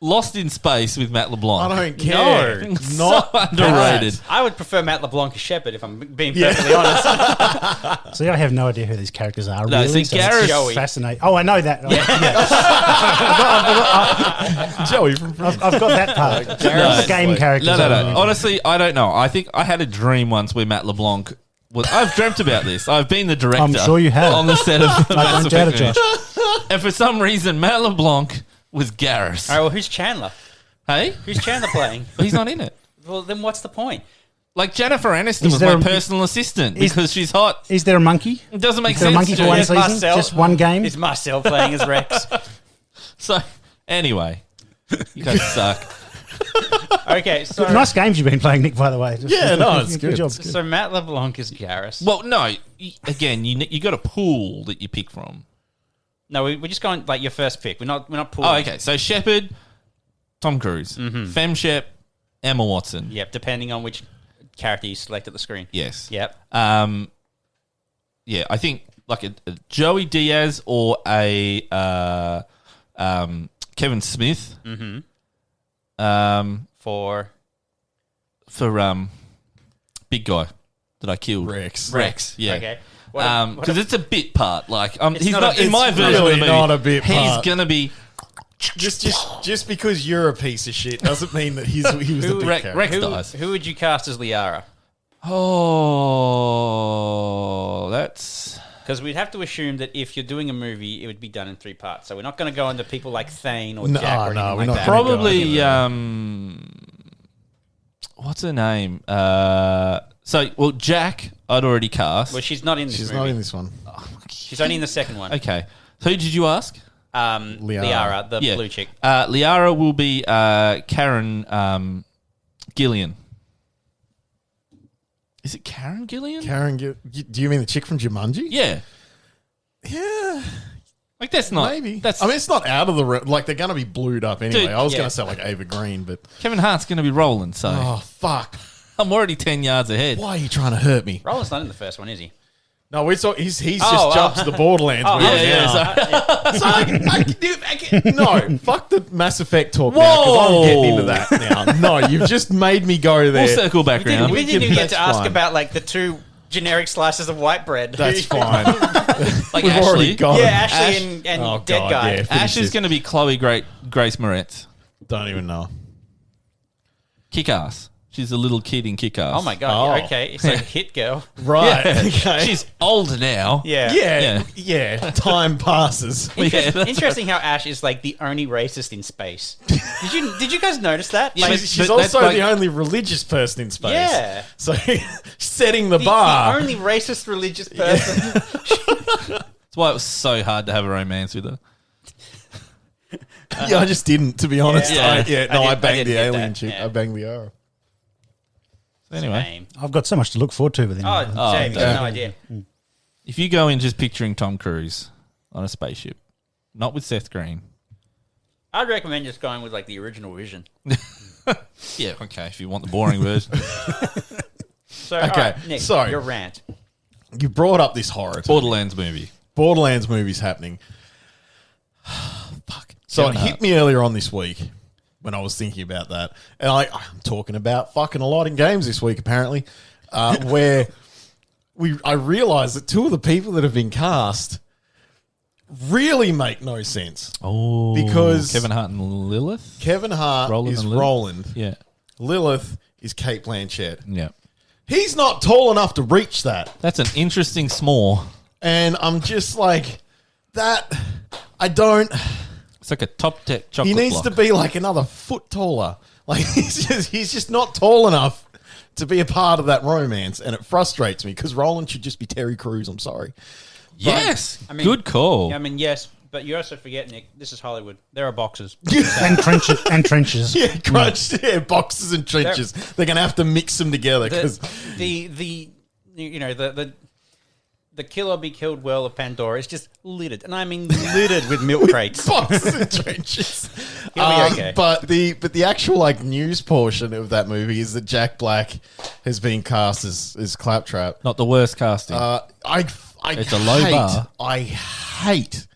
Lost in Space with Matt LeBlanc. I don't care. No. So underrated. I would prefer Matt LeBlanc as Shepard if I'm being perfectly honest. See, I have no idea who these characters are. No, really, see, so Garrus- it's Joey. fascinating. Oh, I know that. Joey from Friends. I've got that part. Garrus. Game characters. No. I know. Honestly, I don't know. I think I had a dream once where Matt LeBlanc was. I've dreamt about this. I've been the director. I'm sure you have. On the set of I Mass don't doubt it, Effect Josh. movie. And for some reason, Matt LeBlanc was Garrus. All right, well, who's Chandler? Hey? Who's Chandler playing? He's not in it. Well, then what's the point? Like Jennifer Aniston Is was there my a- personal assistant because she's hot. Is there a monkey? It doesn't make Is there a sense. monkey for Julie. one Yes, season? Marcel. Just one game? Is Marcel playing as Rex? So, anyway, you guys suck. Okay, so Nice games you've been playing, Nick, by the way. Yeah, no, it's good. job. so Matt LeBlanc is Garrus. Well, no. Again, you got a pool that you pick from. No, we're just going like your first pick. We're not pulling. Oh, okay. So Shepard, Tom Cruise, Femshep, Emma Watson. Yep, depending on which character you select at the screen. Yes. Yep. Yeah, I think like a Joey Diaz or a Kevin Smith. For big guy that I killed. Rex. Yeah. okay. Because it's a bit part. Like It's he's not not a- in my it's version really of the movie. not a bit He's part. gonna be Just because you're a piece of shit doesn't mean that he was the big character. Rex dies. who would you cast as Liara? Oh, that's Because we'd have to assume that if you're doing a movie, it would be done in 3 parts. So we're not going to go into people like Thane or No, Jack or no, anything we're like not that. probably what's her name? Jack I'd already cast. Well, she's not in this She's movie. not in this one. She's only in the second one. Okay. So who did you ask? Liara, the Yeah. blue chick. Liara will be Karen Gillian. Is it Karen Gillian? Do you mean the chick from Jumanji? Yeah. Yeah, Like that's not maybe. That's I mean, it's not out of the like they're going to be blued up anyway. Dude, I was yeah. going to say like Ava Green, but Kevin Hart's going to be rolling. So oh fuck, I'm already 10 yards ahead. why are you trying to hurt me? Roland's not in the first one, is he? No, he's just Oh, jumped to the Borderlands. Oh, with Yeah, it now. yeah. So I can no, fuck the Mass Effect talk now, 'cause I'm getting into that now. No, you've just made me go there. We'll circle back around. We didn't even get to that's ask fine. about like the 2 generic slices of white bread. That's fine. Like We've already Ashley. got Yeah, it. Ashley and Oh, Dead God, Guy. yeah. Finish Ash is this. going to be Chloe Grace Moretz. Don't even know. Kick-Ass. She's a little kid in Kick-Ass. Oh my god! Oh. Yeah, okay, it's like a hit girl. Right. Yeah. Okay. She's older now. Yeah. Yeah. Time passes. Yeah, that's Interesting how Ash is like the only racist in space. Did you guys notice that? Yeah, Like, She's but that's also like- the only religious person in space. Yeah. So setting the the bar. only racist religious person. That's why it was so hard to have a romance with her. Yeah, I just didn't, to be honest. Yeah. I banged didn't the get alien that, chick. yeah. I banged the arrow. Anyway, Same. I've got so much to look forward to within. Oh, Jamie, you have no damn. idea. if you go in just picturing Tom Cruise on a spaceship, not with Seth Green. I'd recommend just going with like the original Vision. Yeah, okay, if you want the boring version. So, Okay, all right, Nick, sorry. your rant. You brought up this horror. Borderlands movie. Borderlands movie's happening. Fuck. So Kevin it Hart. hit me earlier on this week when I was thinking about that. And I'm talking about fucking a lot in games this week, apparently, where I realised that two of the people that have been cast really make no sense. Oh, Because- Kevin Hart and Lilith. Kevin Hart Roland is and Lilith? Roland. Yeah, Lilith is Kate Blanchett. yeah. He's not tall enough to reach that. That's an interesting small. And I'm just like, that, I don't... It's like a top tech chocolate. He needs block. to be like another foot taller. Like he's just not tall enough to be a part of that romance, and it frustrates me because Roland should just be Terry Crews. I'm sorry. Yes, I mean- good call. I mean, yes, but you also forget, Nick, this is Hollywood. There are boxes. and trenches. Yeah, crunch. Yeah, boxes and trenches. They're gonna have to mix them together because The Kill or Be Killed world of Pandora is just littered, and I mean littered with milk crates. boxes and trenches. He'll be okay. But the actual like news portion of that movie is that Jack Black has been cast as Claptrap. Not the worst casting. It's a low bar. I hate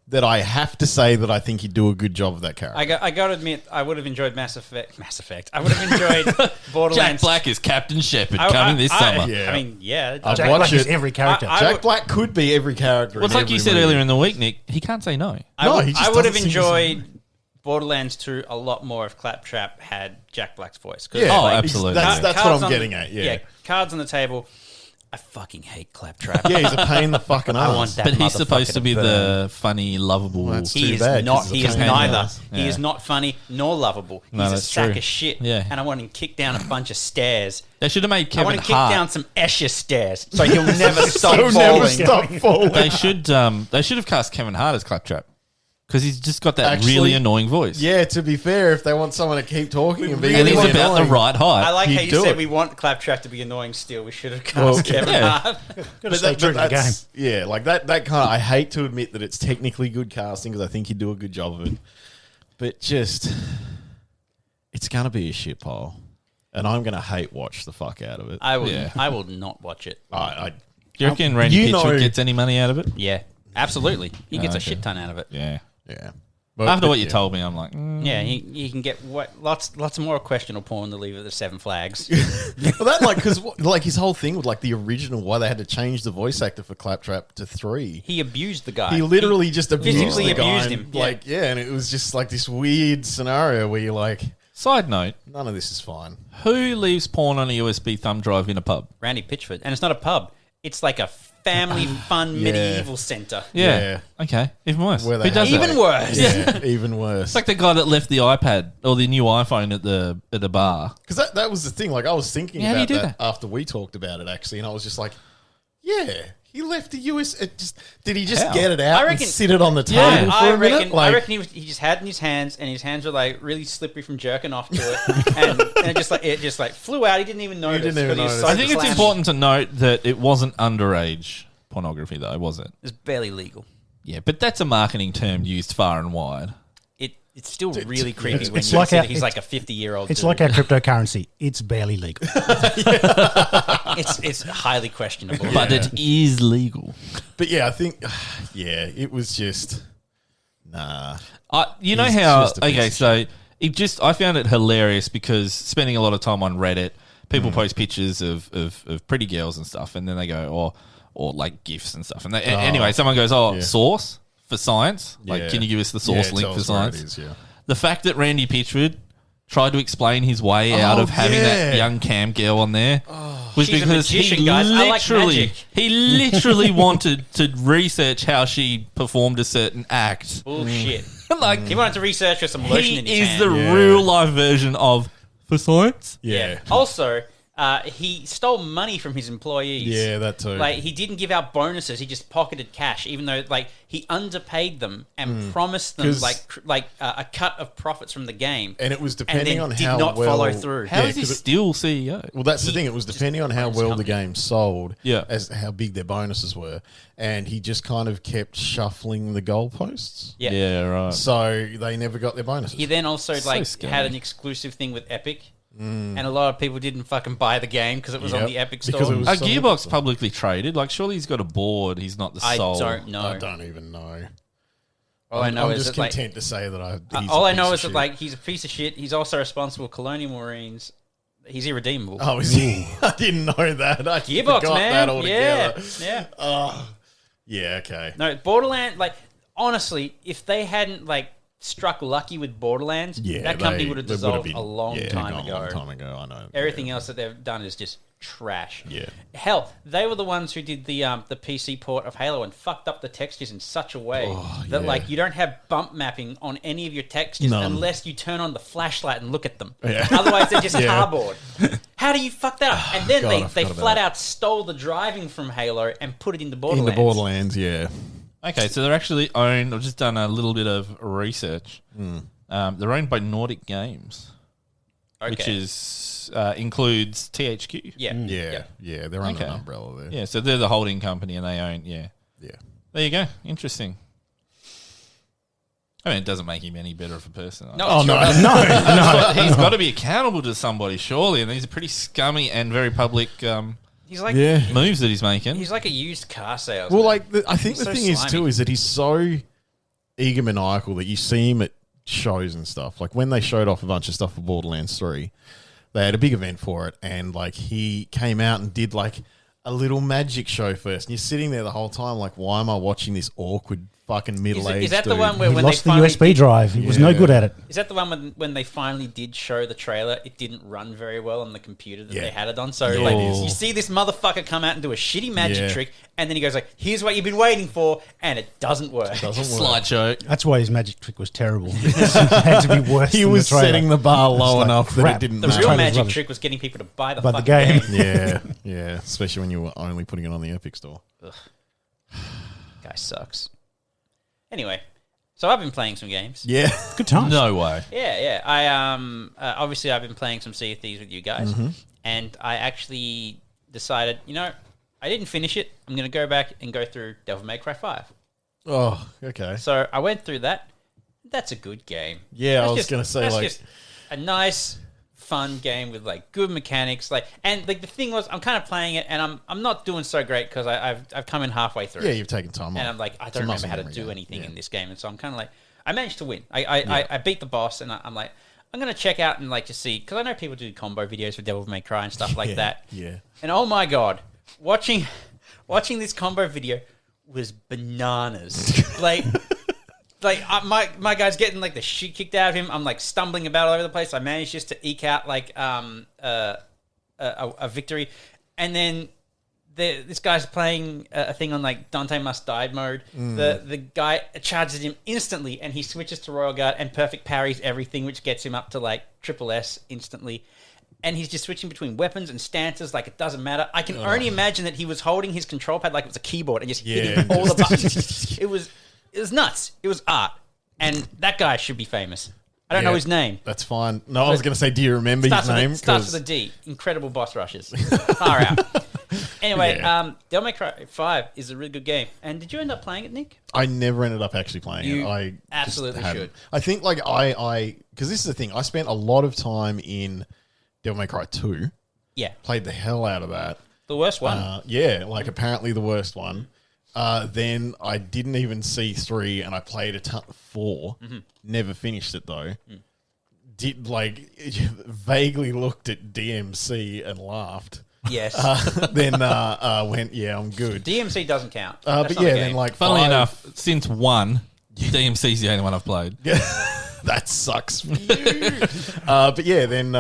that I have to say that I think he'd do a good job of that character. I got to admit, I would have enjoyed Mass Effect. I would have enjoyed Jack Borderlands. Black is Captain Shepard I- coming this summer. Yeah. I mean, yeah. I'd Jack watch Black is it. every character. I- Jack Black could be every character. Well, it's in like you every said movie. earlier in the week, Nick. He can't say no. No, he just I would have doesn't seem to say- enjoyed Borderlands 2 a lot more if Claptrap had Jack Black's voice. 'Cause, Yeah, Oh, like, absolutely. That's what cards I'm on getting the- at. Yeah. cards on the table. I fucking hate Claptrap. Yeah, he's a pain in the fucking ass. I want that. But he's motherfucker supposed to be burn. the funny, lovable. Well, that's He too is bad, not. 'cause He it's is a pain in the neither. ass. He is not funny nor lovable. He's No, a that's sack true. of shit. Yeah. And I want him kicked down a bunch of stairs. They should have made I Kevin want to kick Hart. down some Escher stairs so he'll never stop So falling. never stop falling. They should have cast Kevin Hart as Claptrap because he's just got that Actually, really annoying voice. Yeah, to be fair, if they want someone to keep talking and be and he's really about the annoying, right height. I like He'd how you do said it. we want Claptrap to be annoying still. We should have cast Well, Kevin yeah. Hart. Got to stay true to the game. that's- yeah, like that kind of. I hate to admit that it's technically good casting because I think he'd do a good job of it, but just it's gonna be a shit pile, and I'm gonna hate watch the fuck out of it. I will. Yeah. I will not watch it. I Do you reckon Randy you Pitchford know- gets any money out of it? Yeah, absolutely. He gets a okay. shit ton out of it. Yeah. yeah. After what you yeah. told me, I'm like, Yeah, you can get lots more questionable porn to leave at the Seven Flags. Well, that because like his whole thing with like the original why they had to change the voice actor for Claptrap to 3. He abused the guy. He literally just abused physically the guy abused and, him, yeah. Like and it was just like this weird scenario where you're like, Side note: none of this is fine. who leaves porn on a USB thumb drive in a pub? Randy Pitchford, and it's not a pub. It's like a family fun medieval center. Yeah. Okay. Even worse. Where they Who does have that? Even worse. Yeah, even worse. It's like the guy that left the iPad or the new iPhone at the bar. Because that was the thing. Like I was thinking Yeah, how do about you do that after we talked about it actually, and I was just like, yeah, he left the US. Did he just How? get it out I reckon- and sit it on the table Yeah. for I a minute? reckon. Like, I reckon he just had it in his hands, and his hands were like really slippery from jerking off to it, and it just like flew out. He didn't even notice. didn't even 'cause he was notice. so I think it's slashed. important to note that it wasn't underage pornography, though, was it? It's barely legal. Yeah, but that's a marketing term used far and wide. It's still really creepy when it's you like say our- that he's like a 50-year-old. It's like our cryptocurrency. It's barely legal. it's highly questionable. But it is legal. but yeah, I think yeah, it was just nah. You know He's how? just a piece Okay, of so I found it hilarious because spending a lot of time on Reddit, people post pictures of pretty girls and stuff, and then they go or like GIFs and stuff. And anyway, someone goes, yeah. source for science. Like, Yeah. can you give us the Yeah, source it link for tells where it science? is, yeah. The fact that Randy Pitchford tried to explain his way out of having that yeah. young cam girl on there was She's a because magician, he guys. I like magic. literally wanted to research how she performed a certain act. Bullshit. Like, He wanted to research with some lotion in his he is hand. the Yeah. real life version of for science. Yeah. Also, he stole money from his employees. Yeah, that too. Like, he didn't give out bonuses. He just pocketed cash, even though, like, he underpaid them and promised them, 'Cause- a cut of profits from the game. And it was and depending then on did how not well... follow through. How is he 'cause it- still CEO? Well, that's the thing. It was depending on how owns well the company. game sold, Yeah. as how big their bonuses were, and he just kind of kept shuffling the goalposts. Yeah. right. So they never got their bonuses. He then also, So had scummy. an exclusive thing with Epic. And a lot of people didn't fucking buy the game because it was on Yep, the Epic because store. it was Are so Gearbox awesome. publicly traded? Like, surely he's got a board. He's not the I sole. don't know. I don't even know. All I know I'm is just that, like, content to say that he's all a I know piece is of that, like, he's a piece of shit. He's also responsible for Colonial Marines. He's irredeemable. Oh, is he? I didn't know that. I Gearbox, forgot man. that altogether. Yeah. Yeah, okay. No, Borderlands, like, honestly, if they hadn't, like, struck lucky with Borderlands, Yeah, that company they- would have they would dissolved been- a long yeah, time gone ago. A long time ago, I know. Everything else that they've done is just trash. Yeah. Hell, they were the ones who did the PC port of Halo and fucked up the textures in such a way that yeah. like you don't have bump mapping on any of your textures None. unless you turn on the flashlight and look at them. Yeah. Otherwise, they're just Yeah. cardboard. How do you fuck that up? And then God, I they forgot flat about out stole the driving from Halo and put it into In Borderlands. the Borderlands, yeah. Okay, so they're actually owned. I've just done a little bit of research. They're owned by Nordic Games, Okay. which is includes THQ. yeah, Yeah, they're under Okay. an umbrella there. Yeah, so they're the holding company, and they own. Yeah, Yeah. there you go. Interesting. I mean, it doesn't make him any better of a person. No, Oh, it no. sure doesn't. He's got to be accountable to somebody, surely. And these are pretty scummy and very public He's like Yeah. moves that he's making. he's like a used car salesman. Well, like, I think He's the so thing is, slimy. too, is that he's so egomaniacal that you see him at shows and stuff. Like, when they showed off a bunch of stuff for Borderlands 3, they had a big event for it, and, like, he came out and did, like, a little magic show first. And you're sitting there the whole time, like, why am I watching this awkward fucking middle-aged is that the dude? one where He when lost they the finally USB drive. He was no Yeah. good at it. Is that the one when they finally did show the trailer? It didn't run very well on the computer that Yeah. they had it on. So Yeah, like, it is. you see this motherfucker come out and do a shitty magic Yeah. trick, and then he goes like, "Here's what you've been waiting for," and it doesn't work. Doesn't work. Slideshow. That's why his magic trick was terrible. it had to be worse He than was the trailer. setting the bar low like enough that crap. it didn't The matter. real trailer's magic rubbish. trick was getting people to buy the By the fucking game. game. Yeah, yeah. Especially when you were only putting it on the Epic Store. Guy sucks. Anyway, so I've been playing some games. Yeah. Good times. No way. Yeah. I obviously I've been playing some Sea of Thieves with you guys, Mm-hmm. and I actually decided, I didn't finish it. I'm going to go back and go through Devil May Cry 5. Oh, okay. So I went through that. That's a good game. Yeah, That's I was just- going to say, that's like, just a nice, fun game with like good mechanics. And the thing was, I'm kind of playing it, and I'm not doing so great because I've come in halfway through. yeah, you've taken time And off. I'm like, I It's a don't muscle remember how to memory do game. anything Yeah. in this game, and so I'm kind of like, I managed to win. I beat the boss, and I'm like, I'm gonna check out and like just see, because I know people do combo videos for Devil May Cry and stuff like Yeah, that. yeah. And oh my god, watching this combo video was bananas. like my guy's getting like the shit kicked out of him. I'm like stumbling about all over the place. I managed just to eke out like a victory, and then this guy's playing a thing on like Dante Must Die mode. The guy charges him instantly, and he switches to Royal Guard and perfect parries everything, which gets him up to like triple S instantly. And he's just switching between weapons and stances like it doesn't matter. I can only imagine that he was holding his control pad like it was a keyboard and just hitting all the buttons. It was nuts. It was art. And that guy should be famous. I don't know Yeah, his name. That's fine. No, I was going to say, do you remember his name? Starts with a D. Incredible boss rushes. Far out. Anyway, Yeah. Devil May Cry 5 is a really good game. And did you end up playing it, Nick? I never ended up actually playing You it. I just absolutely hadn't. should. I think like because this is the thing. I spent a lot of time in Devil May Cry 2. Yeah. Played the hell out of that. The worst one. Yeah, like apparently the worst one. Then I didn't even see 3, and I played a ton 4. Mm-hmm. Never finished it though. Mm. Did vaguely looked at DMC and laughed. Yes. Then went, yeah, I'm good. DMC doesn't count. But That's not a yeah, game. then like Funnily 5 enough, since 1, DMC's the only one I've played. that sucks for you. But yeah, then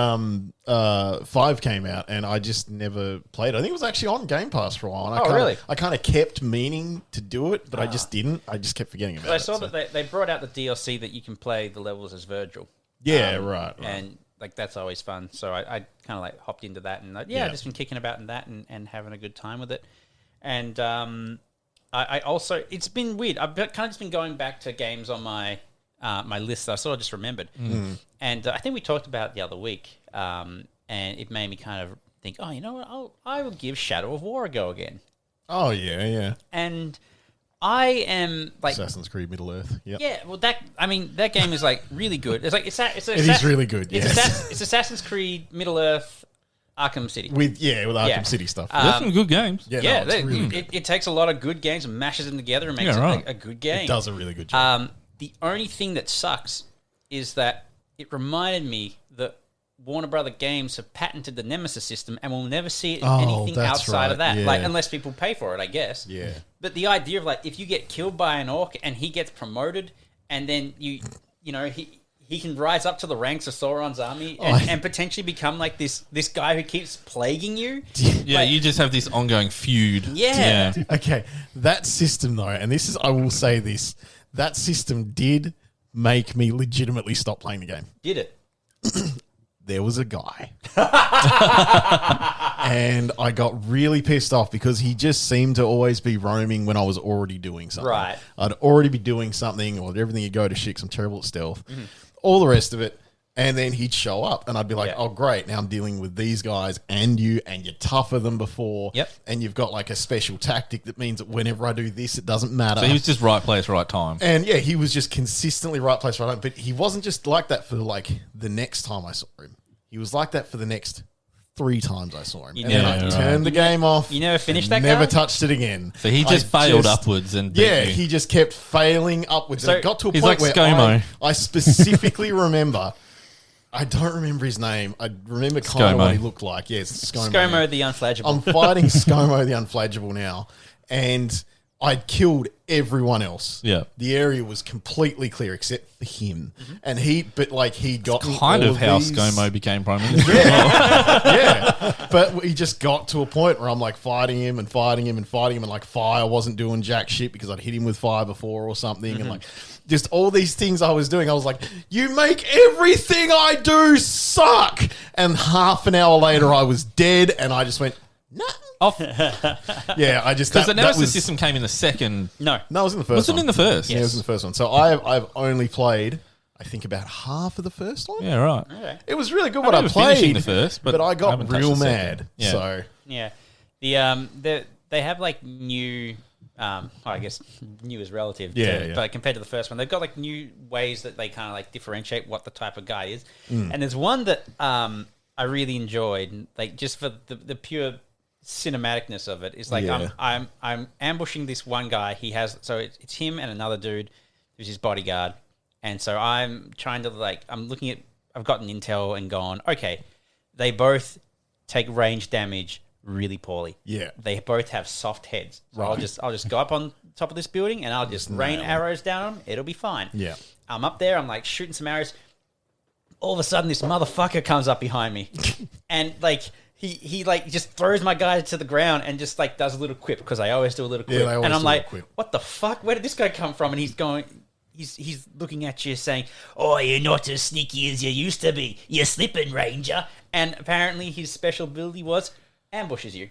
5 came out, and I just never played. I think it was actually on Game Pass for a while. And Really? I kind of kept meaning to do it, but I just didn't. I just kept forgetting about I it. saw so- that they brought out the DLC that you can play the levels as Virgil. Yeah, right. And like that's always fun. So I kind of like hopped into that, and I've just been kicking about in that and having a good time with it. And I also, it's been weird. I've kind of just been going back to games on my my list that I sort of just remembered. And I think we talked about it the other week, and it made me kind of think, oh, you know what? I will give Shadow of War a go again. Oh, yeah. And I am like Assassin's Creed Middle Earth. Yep. Yeah, well, that game is like really good. It's like It is really good. Yes. It's Assassin's Creed Middle Earth, Arkham City. with Arkham City stuff. There's some good games. Yeah, no, it's really good. It takes a lot of good games and mashes them together and makes right. it a good game. It does a really good job. The only thing that sucks is that it reminded me that Warner Brother Games have patented the Nemesis system and we'll never see it in anything that's outside of right, that. yeah. Like, unless people pay for it, I guess. Yeah. But the idea of like, if you get killed by an orc and he gets promoted and then you know, he can rise up to the ranks of Sauron's army and potentially become like this guy who keeps plaguing you. Yeah, Like, you just have this ongoing feud. Yeah. Okay, that system though, and this is, I will say this, that system did make me legitimately stop playing the game. Did it? There was a guy. And I got really pissed off because he just seemed to always be roaming when I was already doing something. Right. I'd already be doing something or everything would go to shit 'cause I'm terrible at stealth. All the rest of it. And then he'd show up and I'd be like, oh, great. Now I'm dealing with these guys and you're tougher than before. Yep. And you've got like a special tactic that means that whenever I do this, it doesn't matter. So he was just right place, right time. And yeah, he was just consistently right place, right time. But he wasn't just like that for like the next time I saw him. He was like that for the next 3 times I saw him. And then I turned the game off. You never finished that Never guy? touched it again. So he just failed upwards and beat you. he just kept failing upwards. So and it got to a he's point like where ScoMo. I specifically remember. I don't remember his name. I remember kind of ScoMo. what he looked like. Yes, ScoMo. ScoMo the Unflaggable. I'm fighting ScoMo the Unflaggable now, and I'd killed everyone else. Yeah. The area was completely clear except for him, and he got Kind of how these... ScoMo became Prime Minister. Yeah, but he just got to a point where I'm like fighting him, and like fire wasn't doing jack shit because I'd hit him with fire before or something, and like just all these things I was doing. I was like, you make everything I do suck. And half an hour later, I was dead, and I just went, nah. Off. Yeah, I just Because the that Nemesis was, system came in the second. No. No, it was in the first. Was it one. in the first? Yeah, it was in the first one. So I've only played, I think, about half of the first one. Yeah, right. Okay. It was really good I what I remember finishing played, the first, but I I got haven't touched real the second. mad. Yeah. So Yeah. They have like new, I guess new is relative. Yeah. But compared to the first one, they've got like new ways that they kind of like differentiate what the type of guy is. And there's one that I really enjoyed, like just for the pure cinematicness of it. Is like Yeah. I'm ambushing this one guy. He has it's him and another dude who's his bodyguard, and so I'm trying to I'm looking at. I've gotten intel and gone, okay, they both take range damage really poorly. Yeah. They both have soft heads. So Right. I'll just go up on top of this building and I'll just rain nail 'em. arrows down them. It'll be fine. Yeah. I'm up there. I'm like shooting some arrows. All of a sudden, this motherfucker comes up behind me, and he just throws my guy to the ground and just does a little quip because I always do a little quip. they always And I'm do a like, little quip. what the fuck? Where did this guy come from? And he's going. He's looking at you saying, oh, you're not as sneaky as you used to be. You're slipping, Ranger. And apparently his special ability was ambushes you.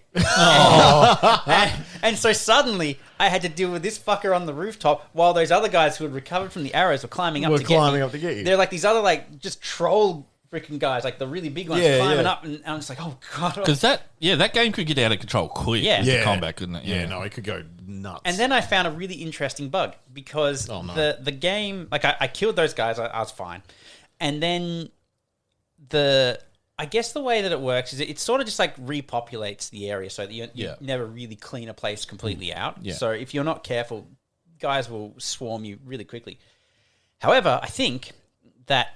And so suddenly I had to deal with this fucker on the rooftop while those other guys who had recovered from the arrows were climbing up to get me. They're like these other just troll freaking guys, like the really big ones climbing up, and I'm just like, oh god. Because that game could get out of control quick. Yeah. with the combat, couldn't it? Yeah, no, it could go nuts. And then I found a really interesting bug because the game, I killed those guys, I was fine. And then I guess the way that it works is it sort of just repopulates the area so that you never really clean a place completely out. Yeah. So if you're not careful, guys will swarm you really quickly. However, I think that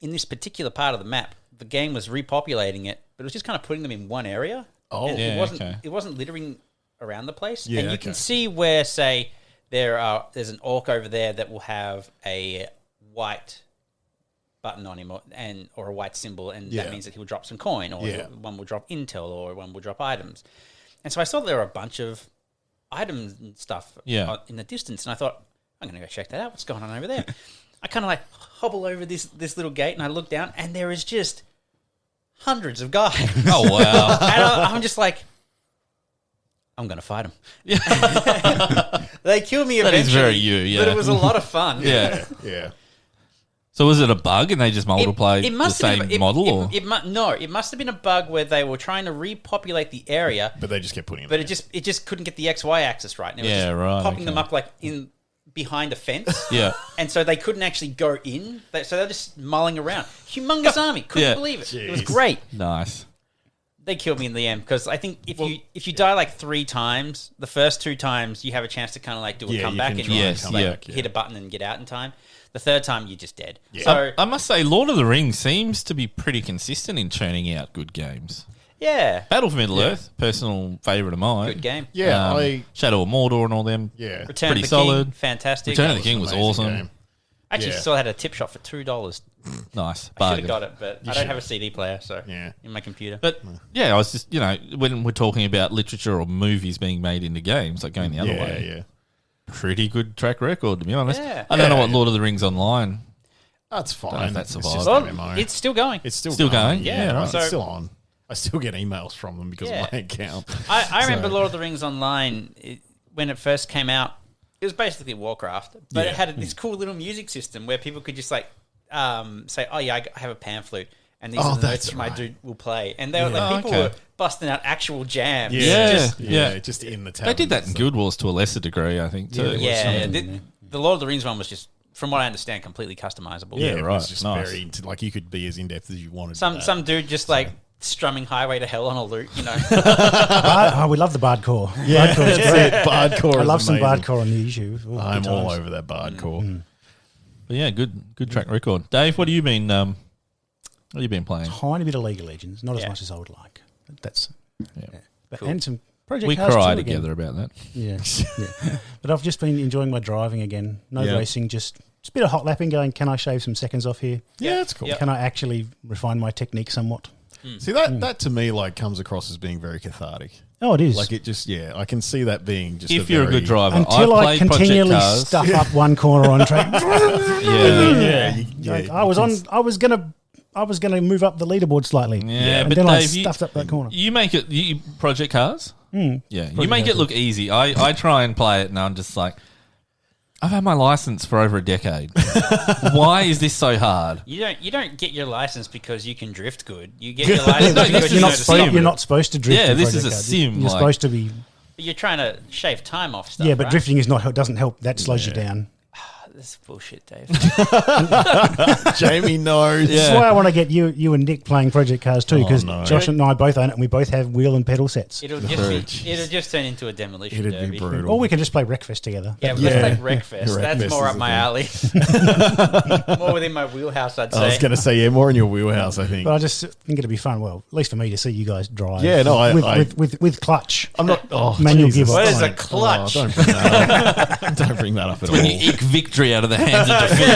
in this particular part of the map, the game was repopulating it, but it was just kind of putting them in one area. Oh, And yeah, it wasn't littering around the place. Yeah, and you can see where, say, there's an orc over there that will have a white button on him or a white symbol, and that means that he'll drop some coin, or one will drop intel, or one will drop items. And so I saw there were a bunch of items and stuff in the distance, and I thought, I'm going to go check that out. What's going on over there? I kind of like hobble over this little gate and I look down and there is just hundreds of guys. Oh, wow. And I'm just like, I'm going to fight them. They kill me That eventually. is very you, yeah. But it was a lot of fun. Yeah. Yeah. So was it a bug and they just multiply the same model? Or? It must have been a bug where they were trying to repopulate the area, But they just kept putting it. but it just couldn't get the XY axis right. And it was Yeah, just right, popping them okay. up like in behind a fence. Yeah. And so they couldn't actually go in. So they're just mulling around. Humongous army. Couldn't Yeah. believe it. It was Jeez. great. Nice. They killed me in the end because I think if you die like 3 times, the first 2 times you have a chance to kind of like do a Yeah, you comeback can and try you and just, come like, back, yeah. hit a button and get out in time. The third time you're just dead. Yeah. So I must say, Lord of the Rings seems to be pretty consistent in churning out good games. yeah, Battle for Middle Earth, personal favourite of mine. good game. Yeah, Shadow of Mordor and all them. yeah. Return Pretty of the King, solid. fantastic. Return of the King was Amazing awesome. game. Actually, Yeah. still had a tip shot for $2. Nice. I should Bargain. have got it, but I don't have a CD player, so Yeah. in my computer. But yeah, I was just, when we're talking about literature or movies being made into games, like going the other way, Yeah. pretty good track record, to be honest. Yeah. I don't know what Lord of the Rings Online. That's Don't know fine. if that It's survives. just Well, MMO. it's still going. It's still going? Yeah, Yeah, right. so- It's still on. I still get emails from them because Yeah. of my account. I remember So- Lord of the Rings Online when it first came out. It was basically Warcraft, but Yeah. it had this cool little music system where people could just like say, "Oh yeah, I have a pan flute." And these Oh, are the that's notes my right. dude will play, and they were like Oh, people okay. were busting out actual jams. Yeah. Just in the town. They did that in Guild Wars to a lesser degree, I think, too. Yeah, the Lord of the Rings one was just, from what I understand, completely customizable. Yeah, Yeah, it right. was just Nice. very like you could be as in depth as you wanted. Some with that. some dude just like strumming Highway to Hell on a lute, you know. We love the Bardcore. Yeah, Bardcore's that's great. it. Bardcore. I is love some amazing. Bardcore on the issue. Ooh, I'm good all times. over that Bardcore. But yeah, good track record. Dave, what have you been playing? Tiny bit of League of Legends, not as Yeah. much as I would like. That's Yeah. But, Cool. and some Project We Cars cry 2 again. together about that. Yeah, yeah. But I've just been enjoying my driving again. No Yeah. racing, just a bit of hot lapping. Going, can I shave some seconds off here? Yeah, that's cool. Yep. Can I actually refine my technique somewhat? See that to me like comes across as being very cathartic. Oh, it is. Like it just I can see that being just If you're a good driver, Until I played Project continually Cars. stuff up one corner on track. Yeah. Like, I was gonna move up the leaderboard slightly. Yeah, and but then I Dave, stuffed up that corner. You make it Project Cars. Yeah, you Project make it Cars. look easy. I try and play it, and I'm just like, I've had my license for over a decade. Why is this so hard? You don't get your license because you can drift good. You get your license No, because this you is know a the sim. stop. You're not supposed to drift. Yeah, in this is Project a Cars. sim, You're like- supposed to be. You're trying to shave time off stuff. Yeah, but right? drifting doesn't help. That slows you down. This is bullshit, Dave. Jamie knows. This is Yeah. why I want to get you and Nick playing Project Cars too, because no. Josh and I both own it, and we both have wheel and pedal sets. It'll just turn into a demolition It'd derby. be brutal. Or we can just play Wreckfest together. Yeah, let's Yeah. play Wreckfest. Wreckfest That's more is up the my thing. alley. More within my wheelhouse, I'd I was say. going to say more in your wheelhouse. I think. But I just think it'd be fun. Well, at least for me to see you guys drive. Yeah, no, with clutch. I'm not. Oh, Manual Jesus. gearbox. What is a Don't- clutch? don't bring that up. Don't bring that up at all. When you eke victory out of the hands of defeat.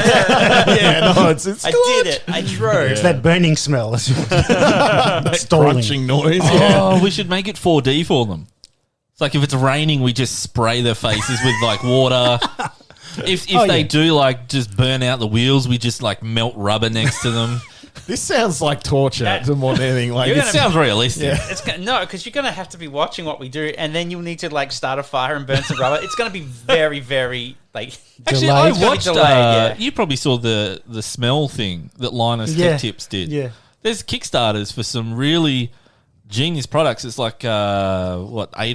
yeah, no, it's I did it. I drove. It's that burning smell. Stalling. crunching noise. Oh, we should make it 4D for them. It's like if it's raining, we just spray their faces with like water. If they do like just burn out the wheels, we just like melt rubber next to them. This sounds like torture more than anything. Like You're It gonna- sounds realistic. Yeah. It's gonna, no, because you're going to have to be watching what we do, and then you'll need to like start a fire and burn some rubber. It's going to be very, very like. Actually, Delayed. I It's gonna be watched. delayed, yeah. You probably saw the smell thing that Linus Tech Tips did. Yeah. There's Kickstarters for some really genius products. It's like 8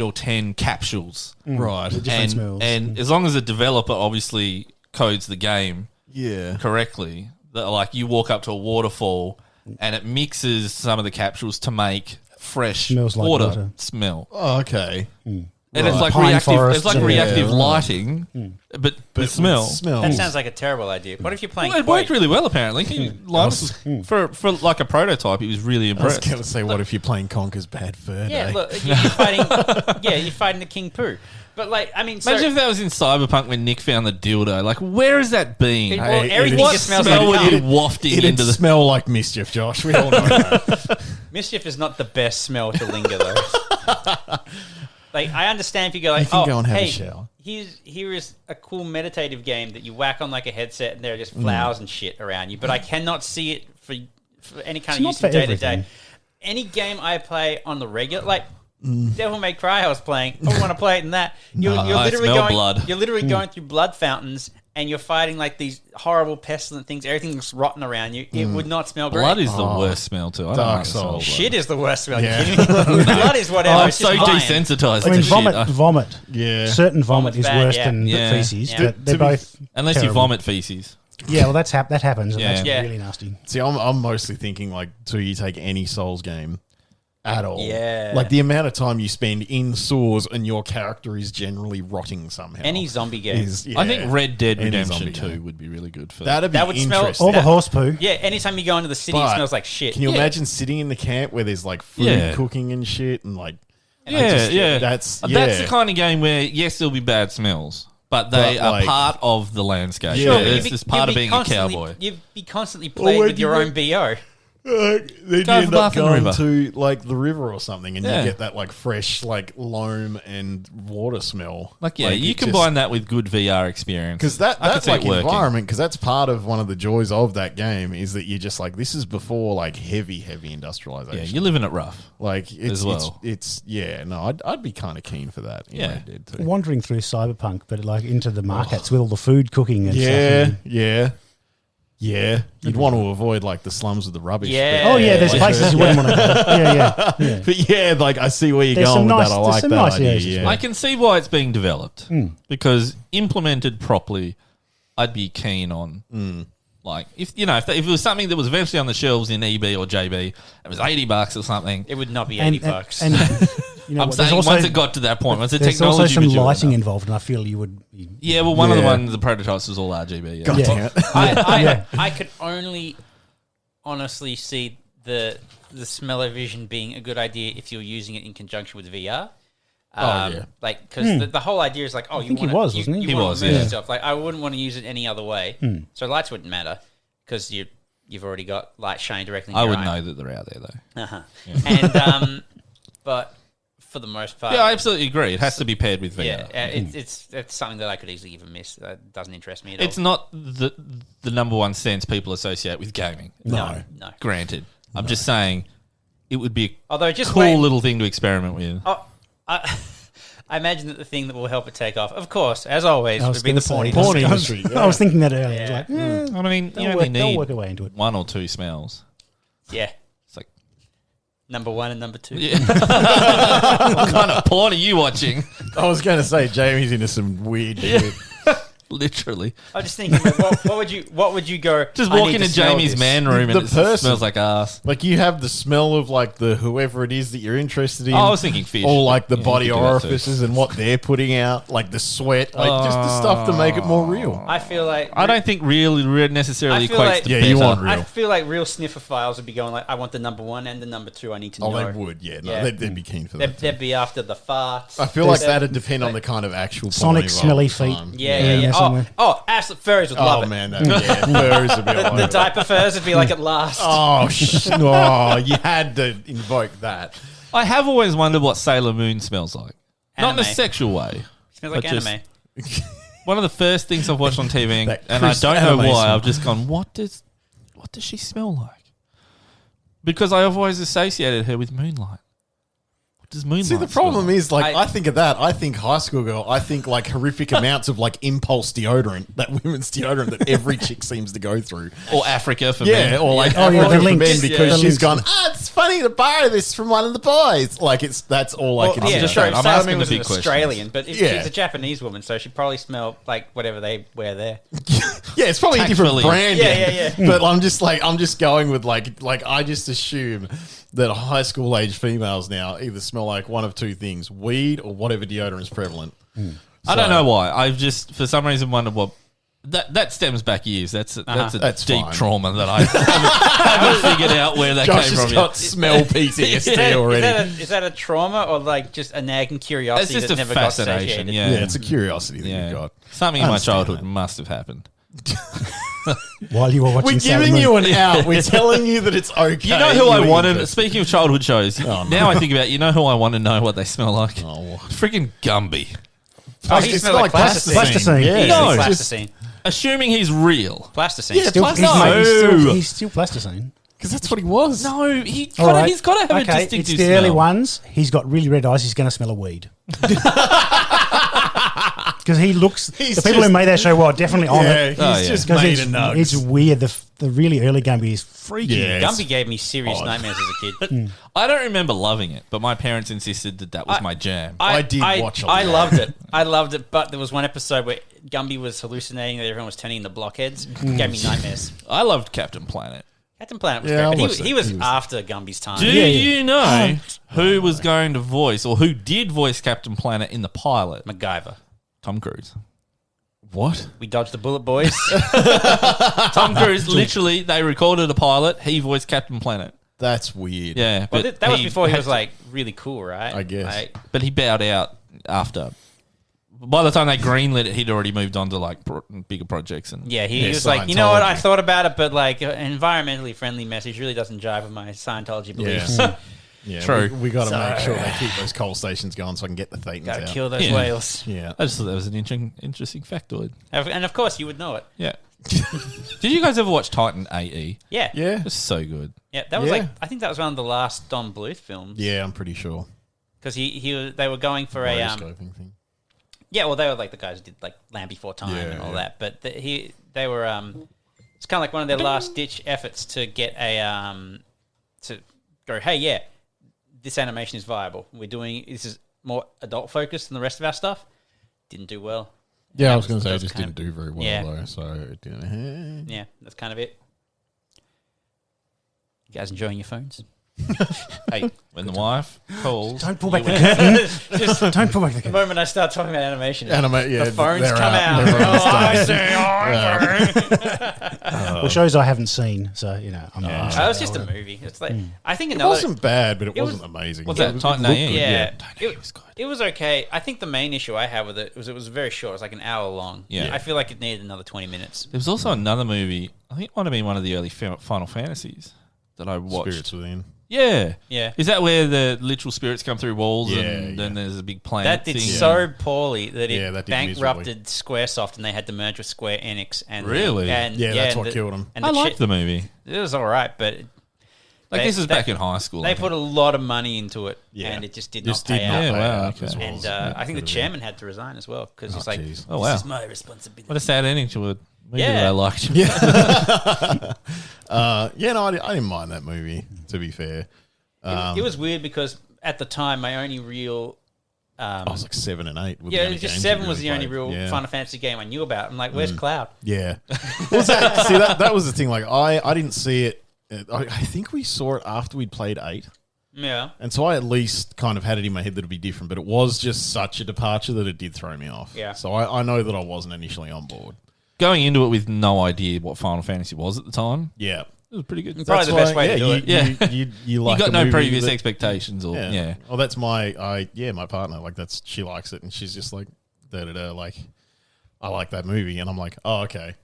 or 10 capsules, right. Different smells. and as long as the developer obviously codes the game Yeah. correctly, that like you walk up to a waterfall and it mixes some of the capsules to make fresh Smells like water. smell. Oh, okay. And it's like Pine reactive. forests, It's like yeah. reactive Yeah, right. lighting, but with smell. Smell. That sounds like a terrible idea. What if you're playing? Well, it Quake? worked really well. Apparently, for like a prototype, he was really I was impressed. going to say, what if you're playing Conker's Bad Fur Yeah, Day? look, you're fighting. Yeah, you're fighting the King Pooh. But like, I mean, so, Imagine if that was in Cyberpunk when Nick found the dildo. Like, where has that been? well, Hey, everything What just smells smell like were you cum. wafting It'd into the? smell like mischief, Josh. We all know that. Mischief is not the best smell to linger though. Like, I understand if you go like, You can go and have a hey, shower. here is a cool meditative game that you whack on like a headset and there are just flowers and shit around you, but I cannot see it for any kind of not use for day to day. everything. Any game I play on the regular, like Devil May Cry, I was playing. I want to play it in that. You're I literally smell going. blood. You're literally going through blood fountains. And you're fighting like these horrible pestilent things. Everything's rotten around you. It would not smell great. Blood is the worst smell too. I don't Dark like the smell of Souls. blood. Shit is the worst smell. Yeah. You kidding me? Blood is whatever. I'm It's so just iron. desensitized I mean, to shit. vomit. Yeah. Certain vomit Vomit's is bad, worse yeah. than Yeah. feces. Yeah. But they're To be- both Unless you terrible. vomit feces. Yeah, well, that happens, and Yeah. that's Yeah. really nasty. See, I'm mostly thinking like, do you take any Souls game at all? Yeah. Like the amount of time you spend in sewers and your character is generally rotting somehow. Any zombie game. is, I think Red Dead Any Redemption zombie 2 game. would be really good for That'd be That would smell- interesting. All the That- horse poo. Yeah, anytime you go into the city, But it smells like shit. Can you imagine sitting in the camp where there's like food Yeah. cooking and shit and like Yeah. that's That's the kind of game where, yes, there'll be bad smells, but they But, are like- part of the landscape. Sure, but It's just part of being a cowboy. You'd be constantly plagued when with your you own BO. then you Go have a end up bath in the going river. to like the river or something and Yeah. you get that like fresh like loam and water smell. Like, yeah, you it just- combine that with good VR experience. Because I could that's see like it working. environment, because that's part of one of the joys of that game is that you're just like, this is before like heavy industrialization. Yeah, you're living it rough. like it's, as well. it's yeah, no, I'd be kind of keen for that. In Yeah. Red Dead too. Wandering through Cyberpunk, but like into the markets with all the food cooking and Yeah, stuff. yeah. You'd want to avoid like the slums with the rubbish. Yeah. Oh yeah, there's Like, places you wouldn't want to go. Yeah. But yeah, like I see where you're There's going some with nice- that. I there's like some that nice idea. areas as Yeah. I can see why it's being developed because implemented properly, I'd be keen on. Like if it was something that was eventually on the shelves in EB or JB, it was $80 or something. It would not be And, 80 bucks. and you know, I'm what, there's saying also, once it got to that point, once the there's technology also some matured lighting enough. involved, and I feel you would. Yeah, well, one of the Yeah. ones, the prototypes was all RGB. Yeah. God Yeah. damn it. I could only honestly see the smell-o-vision being a good idea if you're using it in conjunction with VR. Yeah. Like, because the whole idea is like, oh, you think he want was, wasn't he? You He wanna was, immerse yeah. yourself. Like, I wouldn't want to use it any other way. So lights wouldn't matter because you've already got light shining directly. In I your would eye. know that they're out there though. Uh-huh. And but for the most part, Yeah, I absolutely agree. It has to be paired with VR. yeah, it's something that I could easily even miss. That doesn't interest me at It's all. not the number one sense people associate with gaming. No. Granted, I'm just saying it would be a Although just cool wait, little thing to experiment with. Oh, I imagine that the thing that will help it take off, of course, as always, I was would be gonna the porn say- Porn industry. industry. I was thinking that earlier. I was Yeah. like, I mean, you they'll only work need their way into it. one or two smells. Yeah, It's like, number one and number two. yeah. What kind of porn are you watching? I was going to say Jamie's into some weird shit. Literally. I'm just thinking, like, what would you go? Just I walk need to into smell Jamie's this. man room and The it person- smells like ass. Like you have the smell of like the whoever it is that you're interested in. Oh, I was thinking fish. Or like the Yeah, body you could do that too. orifices and what they're putting out, like the sweat, like just the stuff to make it more real. I feel like I don't think real necessarily I feel equates like- to Yeah, better. you want real. I feel like real sniffer files would be going like, I want the number one and the number two. I need to Oh, know. they would, yeah. No, Yeah. They'd be keen for that. They'd be after the farts. I feel like They'd- that'd depend on the kind of actual porn Sonic involved smelly at the feet. time. Yeah. Yeah, somewhere. Oh, absolute furries would love Oh it. man, furs would be all The over. diaper furs would be like at last. Oh, oh, you had to invoke that. I have always wondered what Sailor Moon smells like. Not in a Anime. sexual way. Smells like but just- anime. One of the first things I've watched on TV, That and I crisp don't know anime why, smell. I've just gone, what does she smell like? Because I've always associated her with Moonlight. What does Moonlight See, the smell problem like? is, like, I- I think of that. I think high school girl. I think like horrific amounts of like impulse deodorant, that women's deodorant that every chick seems to go through. Or Africa for Yeah, men. or like Oh, yeah, Africa the for links. men because Yeah. she's The gone. links. It's funny to borrow this from one of the boys. Like that's all I can yeah, say. just sure. saying, I'm Sailor asking Moon the was an big questions. Australian, but if Yeah. she's a Japanese woman, so she'd probably smell like whatever they wear there. Yeah, it's probably a different Tactfully. brand. Yeah. But I'm just going with like I just assume that high school age females now either smell like one of two things: weed or whatever deodorant is prevalent. I don't know why. I've just, for some reason, wondered what... That stems back years. That's a That's deep fine. trauma that I haven't figured out where that Josh came has from got yet. smell PTSD already. Is that a trauma or like just a nagging curiosity It's just that a never got fascination, satiated? yeah. Yeah, it's a curiosity that Yeah. you've got. Something in I my understand childhood that. must have happened. While you were watching We're Sailor giving Moon. you an out. We're telling you that it's okay. You know who I You're wanted? interested. Speaking of childhood shows, now I think about it, you know who I want to know what they smell like? Oh, what? Freaking Gumby. Oh, he It's smells like plasticine. Plasticine. Yeah. He's No, like it's plasticine. Assuming he's real. Plasticine. Yeah, Still, No. he's still plasticine. because that's what he was. No, All right. he's got to have a Okay, distinctive it's the smell. early ones. He's got really red eyes. He's going to smell a weed. Because he looks... He's the people just- who made that show were definitely on Yeah, it. he's Oh, yeah. just Because made it's, a nug. it's weird. The really early Gumby is freaky. Yeah. Gumby gave me serious odd. nightmares as a kid. I don't remember loving it, but my parents insisted that was my jam. I did watch a I lot. loved it. I loved it, but there was one episode where Gumby was hallucinating that everyone was turning into blockheads. It gave me nightmares. I loved Captain Planet. Captain Planet was Yeah, I great, but watched he it. was He was- after Gumby's time. Do you know who was going to voice or who did voice Captain Planet in the pilot? MacGyver. Tom Cruise. What? We dodged the bullet, boys. Tom Cruise, literally, they recorded a pilot. He voiced Captain Planet. That's weird. Yeah, Well, but that was before he had was to- like really cool, right? I guess. Like, But he bowed out after. By the time they greenlit it, he'd already moved on to like bigger projects and yeah, he Yeah, was like, you know what? I Scientology. thought about it, but like an environmentally friendly message really doesn't jive with my Scientology beliefs. Yeah. Yeah, True. We got to make sure they keep those coal stations going so I can get the thetans Gotta out. kill those Yeah. whales. Yeah. I just thought that was an interesting factoid. And of course, you would know it. Yeah. Did you guys ever watch Titan AE? Yeah. Yeah. It's so good. Yeah, that was Yeah. like, I think that was one of the last Don Bluth films. Yeah, I'm pretty sure. Because they were going for a, Rotoscoping thing. yeah, well, they were like the guys who did like Land Before Time Yeah, and all yeah. that. But they were, it's kind of like one of their last ditch efforts to get to go, hey, yeah, this animation is viable. This is more adult focused than the rest of our stuff. Didn't do well. Yeah, I was going to say that it was just kind didn't do very well, yeah. though. So it didn't. Yeah, that's kind of it. You guys enjoying your phones? Hey, When the wife calls. Don't pull back the curtain. just Don't pull back the the curtain. moment I start talking about animation, Yeah, the phones they're come out. They're on the Oh, stage. I see. Well, shows I haven't seen, so, you know. I'm It was just a movie. It's like I think It another. wasn't bad, but it was- wasn't amazing. What's It that, was- Titan it looked AE? good, Yeah, It was good. It was okay. I think the main issue I had with it was very short. It was like an hour long. Yeah. I feel like it needed another 20 minutes. There was also another movie, I think it might have been one of the early Final Fantasies that I watched. Spirits Within. Yeah. Yeah. Is that where the literal spirits come through walls Yeah, and then there's a big planet That did thing? so poorly that it Yeah, that did bankrupted Squaresoft and they had to merge with Square Enix. And Really? and, Yeah, that's what the- killed 'em. And I the liked the movie. It was all right, but Like, They- this is they- back in high school. they put a lot of money into it, Yeah. and it just did Just not did pay not out. Yeah, pay wow, out okay. as well And as I think the could have chairman had to resign as well because he's like, jeez. "This Oh, wow. is my responsibility." What a sad ending to a movie Yeah. that I liked. Yeah, no, I didn't mind that movie, to be fair. It was weird because at the time, my only real I was like 7 and 8. were the yeah, it only was just games 7 you was the really only played. real Yeah. Final Fantasy game I knew about. I'm like, where's Cloud? Yeah. Well, that was the thing. Like, I didn't see it. I think we saw it after we'd played 8. Yeah. And so I at least kind of had it in my head that it'd be different, but it was just such a departure that it did throw me off. Yeah. So I know that I wasn't initially on board. Going into it with no idea what Final Fantasy was at the time, Yeah. it was pretty good. Probably the best way to do it. You You like got a no movie previous that- expectations, or yeah. Well, that's my partner. Like she likes it, and she's just like like I like that movie, and I'm like, oh, okay.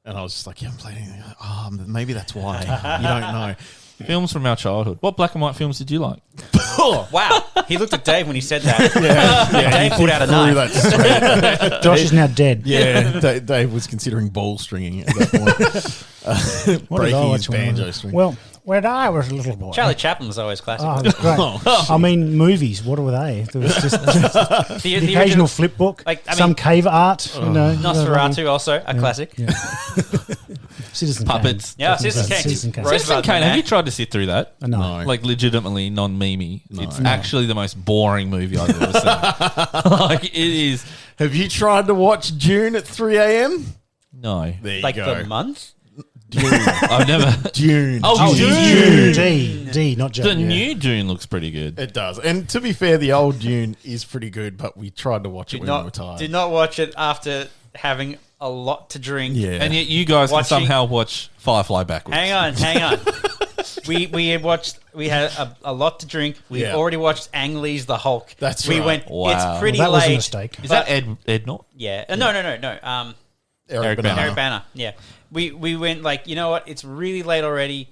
And I was just like, yeah, I'm playing anything. Oh, maybe that's why. You don't know. Films from our childhood. What black and white films did you like? Wow. He looked at Dave when he said that. Yeah, Dave pulled out a threw knife. that straight. Josh is now dead. Yeah, Dave was considering ball stringing at that point. What did I Breaking his watch when I was- banjo string. Well, when I was a little boy. Charlie Chaplin was always classic. Oh, that's great. I mean, movies. What were they? There was just the the occasional original flip book, Like, I mean- some cave art. You know, Nosferatu also, a classic. Yeah. Citizen Puppets. Yeah, Citizen Kane. Citizen Kane. Rose- Citizen Kane, have you tried to sit through that? No. No. Like, legitimately non-memey. It's No. actually the most boring movie I've ever seen. Like, it is... Have you tried to watch June at 3 a.m.? No. There you Like go. the month? I've never... June. Oh, Dune. Dune! D, not J. The new Dune looks pretty good. It does. And to be fair, the old Dune is pretty good, but we tried to watch it when we were tired. Did not watch it after having a lot to drink. Yeah. And yet you guys Watching- can somehow watch Firefly backwards. Hang on. We had a lot to drink. We Yeah. already watched Ang Lee's The Hulk. That's we right. went. Wow. It's pretty That was a late. mistake. Is that Ed Norton? Yeah. No. Eric Bana. Eric Bana. Yeah, we went like, you know what? It's really late already.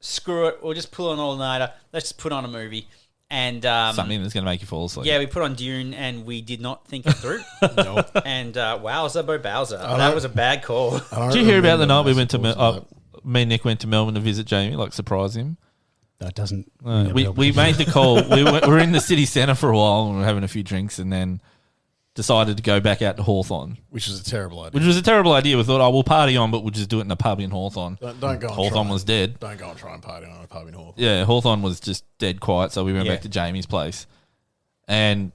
Screw it. We'll just pull an all-nighter. Let's just put on a movie. And Something that's going to make you fall asleep. yeah, we put on Dune, and we did not think it through. Nope. And wowza, bo bowser. That was a bad call. Did you hear about the night we went to me and Nick went to Melbourne to visit Jamie, like surprise him? That doesn't. We made the call. We were in the city centre for a while and we were having a few drinks and then decided to go back out to Hawthorn. Which was a terrible idea. Which was a terrible idea. We thought, we'll party on, but we'll just do it in a pub in Hawthorn. Don't go. Hawthorn was dead. Don't go and try and party on a pub in Hawthorn. Yeah, Hawthorn was just dead quiet, so we went back to Jamie's place. And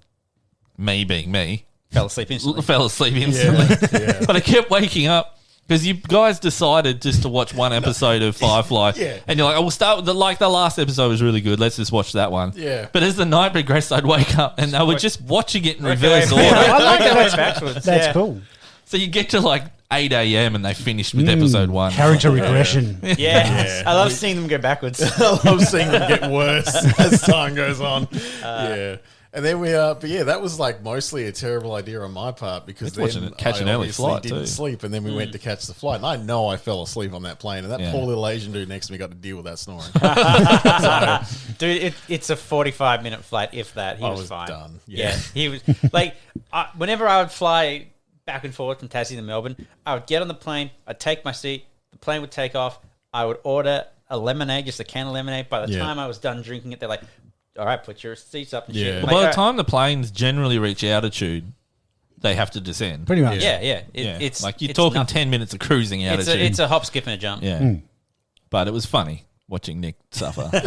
me being me, Fell asleep instantly. Yeah. But I kept waking up because you guys decided just to watch one episode of Firefly. Yeah. And you're like, we'll start with the last episode was really good. Let's just watch that one. Yeah. But as the night progressed, I'd wake up and they were just watching it in reverse Okay, order. I like that. backwards. That's cool. So you get to like 8 a.m. and they finished with episode 1. Character regression. Yeah. I love seeing them go backwards. I love seeing them get worse as time goes on. Yeah. And then but yeah, that was like mostly a terrible idea on my part because then watching it, catch an early obviously flight didn't too. sleep, and then we went to catch the flight. And I know I fell asleep on that plane, and that poor little Asian dude next to me got to deal with that snoring. Dude, it's a 45-minute flight, if that. He I was was fine. done. Yeah, Yeah. he was like, whenever I would fly back and forth from Tassie to Melbourne, I would get on the plane, I'd take my seat, the plane would take off, I would order a lemonade, just a can of lemonade. By the time I was done drinking it, they're like, all right, put your seats up and shit. Yeah. I'm Well, by like, the time the planes generally reach altitude, they have to descend. Pretty much. yeah. It's like you're it's talking nothing. 10 minutes of cruising altitude. It's a hop, skip, and a jump. yeah. But it was funny watching Nick suffer. Well,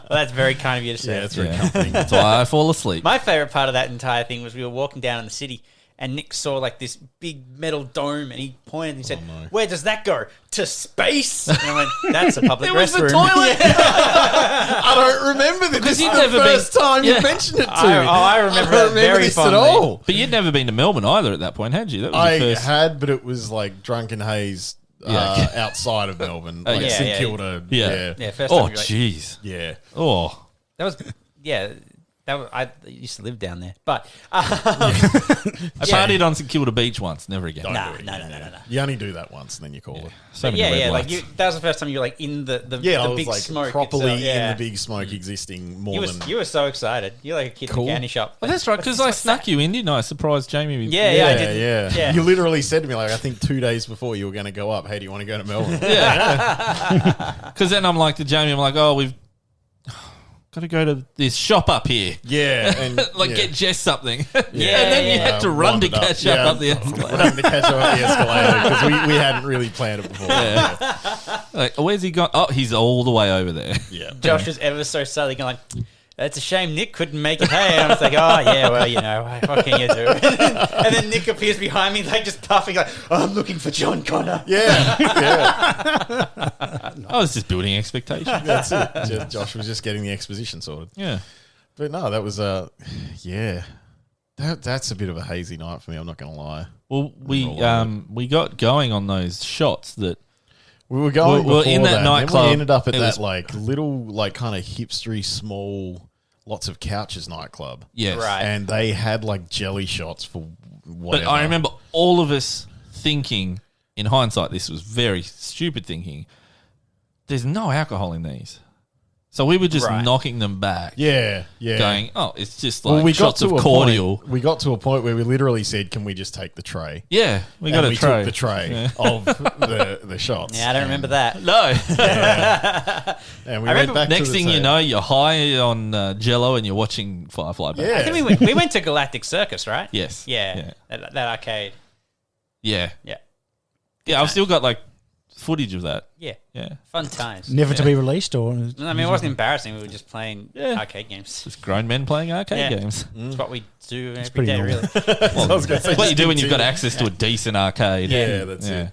that's very kind of you to say. Yeah, it's very Yeah. comforting. That's why I fall asleep. My favorite part of that entire thing was we were walking down in the city, and Nick saw like this big metal dome, and he pointed and he said, "Where does that go? To space?" And I went, "That's a public It was the restroom." toilet. I don't remember this. This is you've the never been- first time Yeah. you mentioned it to me. I remember I that don't remember very this at fondly. all. But you'd never been to Melbourne either at that point, had you? That was I your first. had, but it was like drunken haze outside of Melbourne, like yeah, St yeah. Kilda. Yeah. Yeah, first time Oh, you're like, jeez. Yeah. Oh. that was I used to live down there, but I partied on St Kilda Beach once. Never again. Don't no. do it again. You only do that once, and then you call it. So many yeah, red yeah, lights. like that was the first time you were like in the Yeah, I the was big like smoke properly itself. Yeah. in the big smoke existing more than. You were so excited. You're like a kid Cool. in a candy shop. Well, that's right, because I snuck you in, didn't I? I surprised Jamie. With, Yeah, I did. Yeah. Yeah. You literally said to me, like, I think 2 days before you were going to go up, hey, do you want to go to Melbourne? Because then I'm like to Jamie, I'm like, oh, we've got to go to this shop up here. Yeah. And Like, yeah. get Jess something. Yeah, and then you yeah. had to run to Wandered catch up Yeah. the escalator. Running to catch up up the escalator because we hadn't really planned it before. Yeah. Like, where's he gone? Oh, he's all the way over there. Yeah. Josh was ever so subtly going like, "It's a shame Nick couldn't make it." Hey, and I was like, "Oh yeah, well, you know, what can you do?" And then Nick appears behind me, like just puffing, like, "I'm looking for John Connor." Yeah. I was just building expectations. That's it. Josh was just getting the exposition sorted. Yeah. But no, that was yeah. That's a bit of a hazy night for me, I'm not going to lie. Well, we got going on those shots that We were going Well, before in that that, and nightclub, then we ended up at it that was- like little, like kind of hipstery, small, lots of couches nightclub. yes. Right. And they had like jelly shots for whatever. But I remember all of us thinking, in hindsight, this was very stupid thinking, there's no alcohol in these. So we were just Right. knocking them back. Yeah, yeah. Going, oh, it's just like well, we shots got to of a cordial. Point, we got to a point where we literally said, "Can we just take the tray?" Yeah, we got and a we tray. took the tray Yeah. of the shots. Yeah, I don't remember that. No. And we I went remember back. Next to the thing you table. know, you're high on Jello and you're watching Firefly back. Yeah. I think we went to Galactic Circus, right? Yes. Yeah, that arcade. Yeah. Yeah, Yeah, I've still got like footage of that. yeah, Yeah. fun times. Never to be released, or I mean, it wasn't embarrassing. We were just playing Yeah. arcade games. Just grown men playing arcade Yeah. games. It's what we do every pretty day, normal. really. Well, I was gonna say, it's what you just do when you've got continue. access to a decent arcade. Yeah, that's it.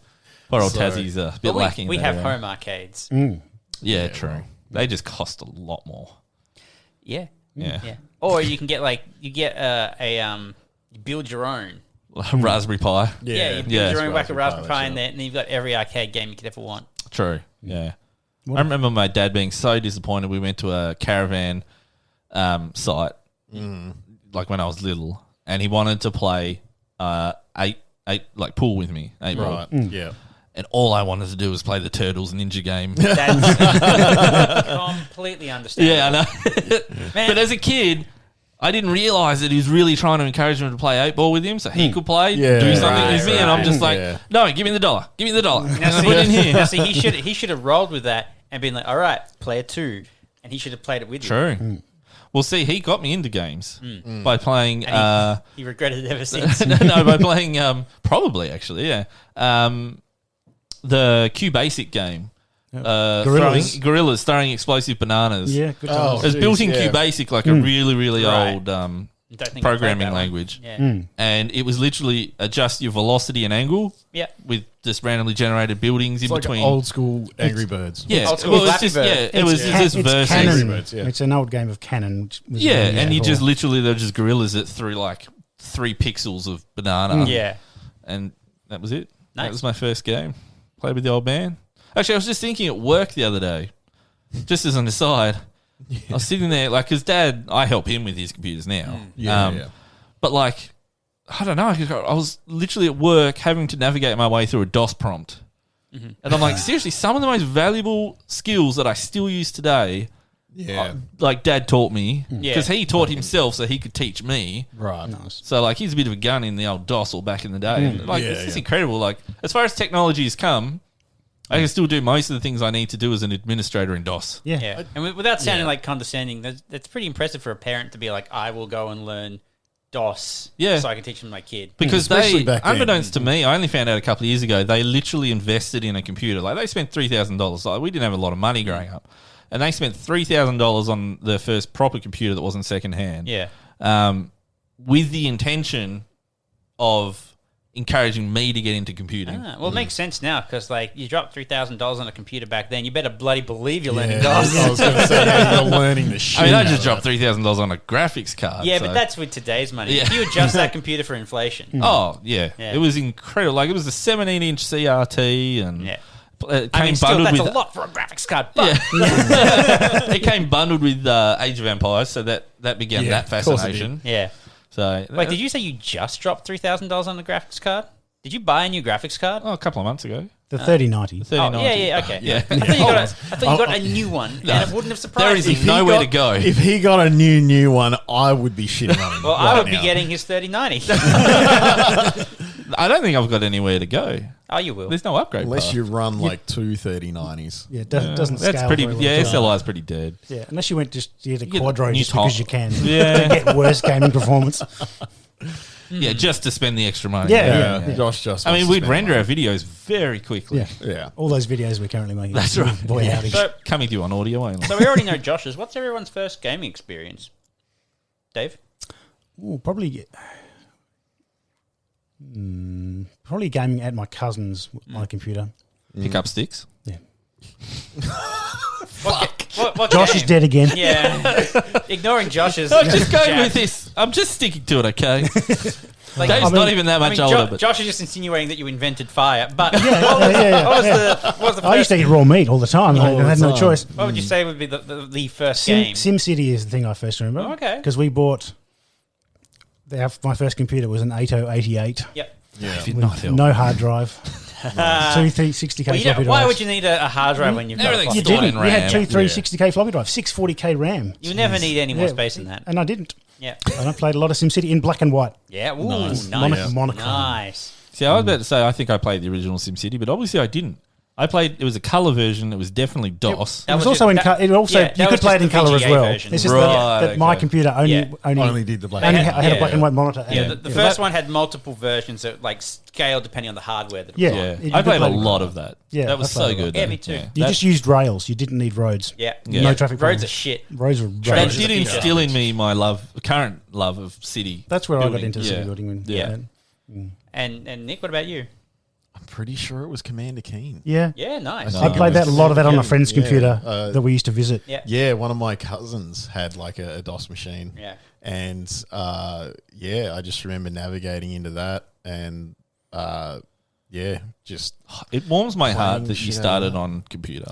Poor old So- Tassie's a bit But lacking. we in have that area. home arcades. Yeah, true. They just cost a lot more. Yeah, Yeah. yeah. Or you can get you build your own. Raspberry Pi. Yeah, you build Yeah. your own whack of Raspberry Raspberry Pi, Pi that's in there, and then you've got every arcade game you could ever want. True. Yeah. I remember my dad being so disappointed. We went to a caravan site, like when I was little, and he wanted to play pool with me, 8 ball. Right. Yeah. And all I wanted to do was play the Turtles Ninja game. That's completely understandable. Yeah, I know. Man. But as a kid, I didn't realise that he was really trying to encourage him to play 8 ball with him so he could play, do something with me. And I'm just like, no, give me the dollar. Give me the dollar. Now, Put it in here. Now, see, he should have rolled with that and been like, all right, player 2. And he should have played it with you. True. Well, see, he got me into games by playing... He regretted it ever since. no, by playing... probably, actually, yeah. The Q-Basic game. Gorillas throwing explosive bananas. Yeah, good Oh, times. It was built in Q-Basic, like a really, really Right. old Don't think I programming played that one. language. Yeah. And it was literally adjust your velocity and angle Yeah. with just randomly generated buildings in It's like between. old school Angry Birds. Yeah, Old school well, it's Flappy just, Bird. it was just versus. Cannon. Angry Birds, yeah. It's an old game of Cannon. Which was Yeah, around and you before. just literally, they're just gorillas that threw like 3 pixels of banana. Yeah. And that was it. Nice. That was my first game. Played with the old man. Actually, I was just thinking at work the other day, just as an aside. I was sitting there, like, because Dad, I help him with his computers now. Yeah. But, like, I don't know. I was literally at work having to navigate my way through a DOS prompt. And I'm like, seriously, some of the most valuable skills that I still use today, like Dad taught me, because he taught himself so he could teach me. Right. Nice. So, like, he's a bit of a gun in the old DOS all back in the day. And, like, Yeah, it's just yeah. incredible. Like, as far as technology has come, I can still do most of the things I need to do as an administrator in DOS. Yeah. Yeah. And without sounding like condescending, that's pretty impressive for a parent to be like, I will go and learn DOS so I can teach them my kid. Because Especially they, back then. unbeknownst to me, I only found out a couple of years ago, they literally invested in a computer. Like, they spent $3,000. Like, we didn't have a lot of money growing up. And they spent $3,000 on their first proper computer that wasn't secondhand. Yeah. With the intention of encouraging me to get into computing. Well, it makes sense now because, like, you dropped $3,000 on a computer back then. You better bloody believe you're learning Yeah, DOS. I was going to say, you're learning the shit. I mean, I out just of dropped that. $3,000 on a graphics card. Yeah, so- but that's with today's money. Yeah. If you adjust that computer for inflation. Oh, yeah. Yeah. It was incredible. Like, it was a 17-inch CRT and Yeah. it I came mean, still, bundled that's with... a lot for a graphics card. But It came bundled with Age of Empires, so that began Yeah, that of course it fascination. yeah. So Wait, did you say you just dropped $3,000 on the graphics card? Did you buy a new graphics card? Oh, a couple of months ago. The 3090. 3090. Yeah, okay. Yeah. I thought you got a new one, and it wouldn't have surprised There me. is nowhere to go. If he got a new one, I would be shitting on him. Well, right I would be now. getting his 3090. I don't think I've got anywhere to go. Oh, you will. There's no upgrade Unless path. you run like 2 3090s. Yeah, it doesn't That's scale pretty... very well. Yeah, SLI is pretty dead. Yeah, unless you went just to get Quadro new just because top. you can. Yeah. To get worse gaming performance. Yeah, just to spend the extra money. Yeah. Josh just. I mean, wants to we'd spend render money. our videos very quickly. Yeah. Yeah. All those videos we're currently making. That's right. Boy, Yeah. howdy. So, Coming to you on audio only. so we already know Josh's. What's everyone's first gaming experience? Dave? Ooh, probably gaming at my cousin's on a computer. Pick up sticks. Yeah. What Josh game? is dead again. Yeah. Ignoring Josh's. I'm just going jab. with this. I'm just sticking to it, okay? Like, Dave's not even that I much mean, older. But Josh is just insinuating that you invented fire. But Yeah. what was the I used first? to eat raw meat all the time. I had no choice. What would you say would be the first game? SimCity is the thing I first remember. Oh, okay. Because we bought... my first computer was an 8088. Yep. Yeah. did not help. No hard drive. 360k Well, floppy drives. why would you need a hard drive when you've got a Everything's floppy You stored drive? in didn't. We had RAM. two 360k floppy drives, 640k RAM. You never need any more Yeah. space than that. And I didn't. Yeah. And I played a lot of SimCity in black and white. Yeah. Ooh, Nice. nice. Monochrome. Nice. See, I was about to say I think I played the original SimCity, but obviously I didn't. I played. It was a color version. It was definitely DOS. That It was was also just- it also yeah, that you was could play it just in the color as VGA well. version. It's just Right, that my okay. computer Yeah. Only did the black. only had- had a black yeah. and white monitor. Yeah, and the first one had multiple versions that like scaled depending on the hardware that it Yeah. was on. Yeah, You I could played a play- lot of that. Yeah, that was I played so a lot. good. Yeah, though. me too. You That- just used rails. You didn't need roads. Yeah. Yeah. No traffic Roads are problems. shit. Roads were that Roads did are instill in me my current love of city. That's where I got building. into Yeah. city building. When, Yeah. And Nick, what about you? I'm pretty sure it was Commander Keen. Yeah. Yeah, nice. I played that a lot of that on a friend's Yeah. computer that we used to visit. Yeah. Yeah, one of my cousins had like a DOS machine. Yeah. And yeah, I just remember navigating into that and yeah, just It warms my heart Playing that you shit started out. on computer.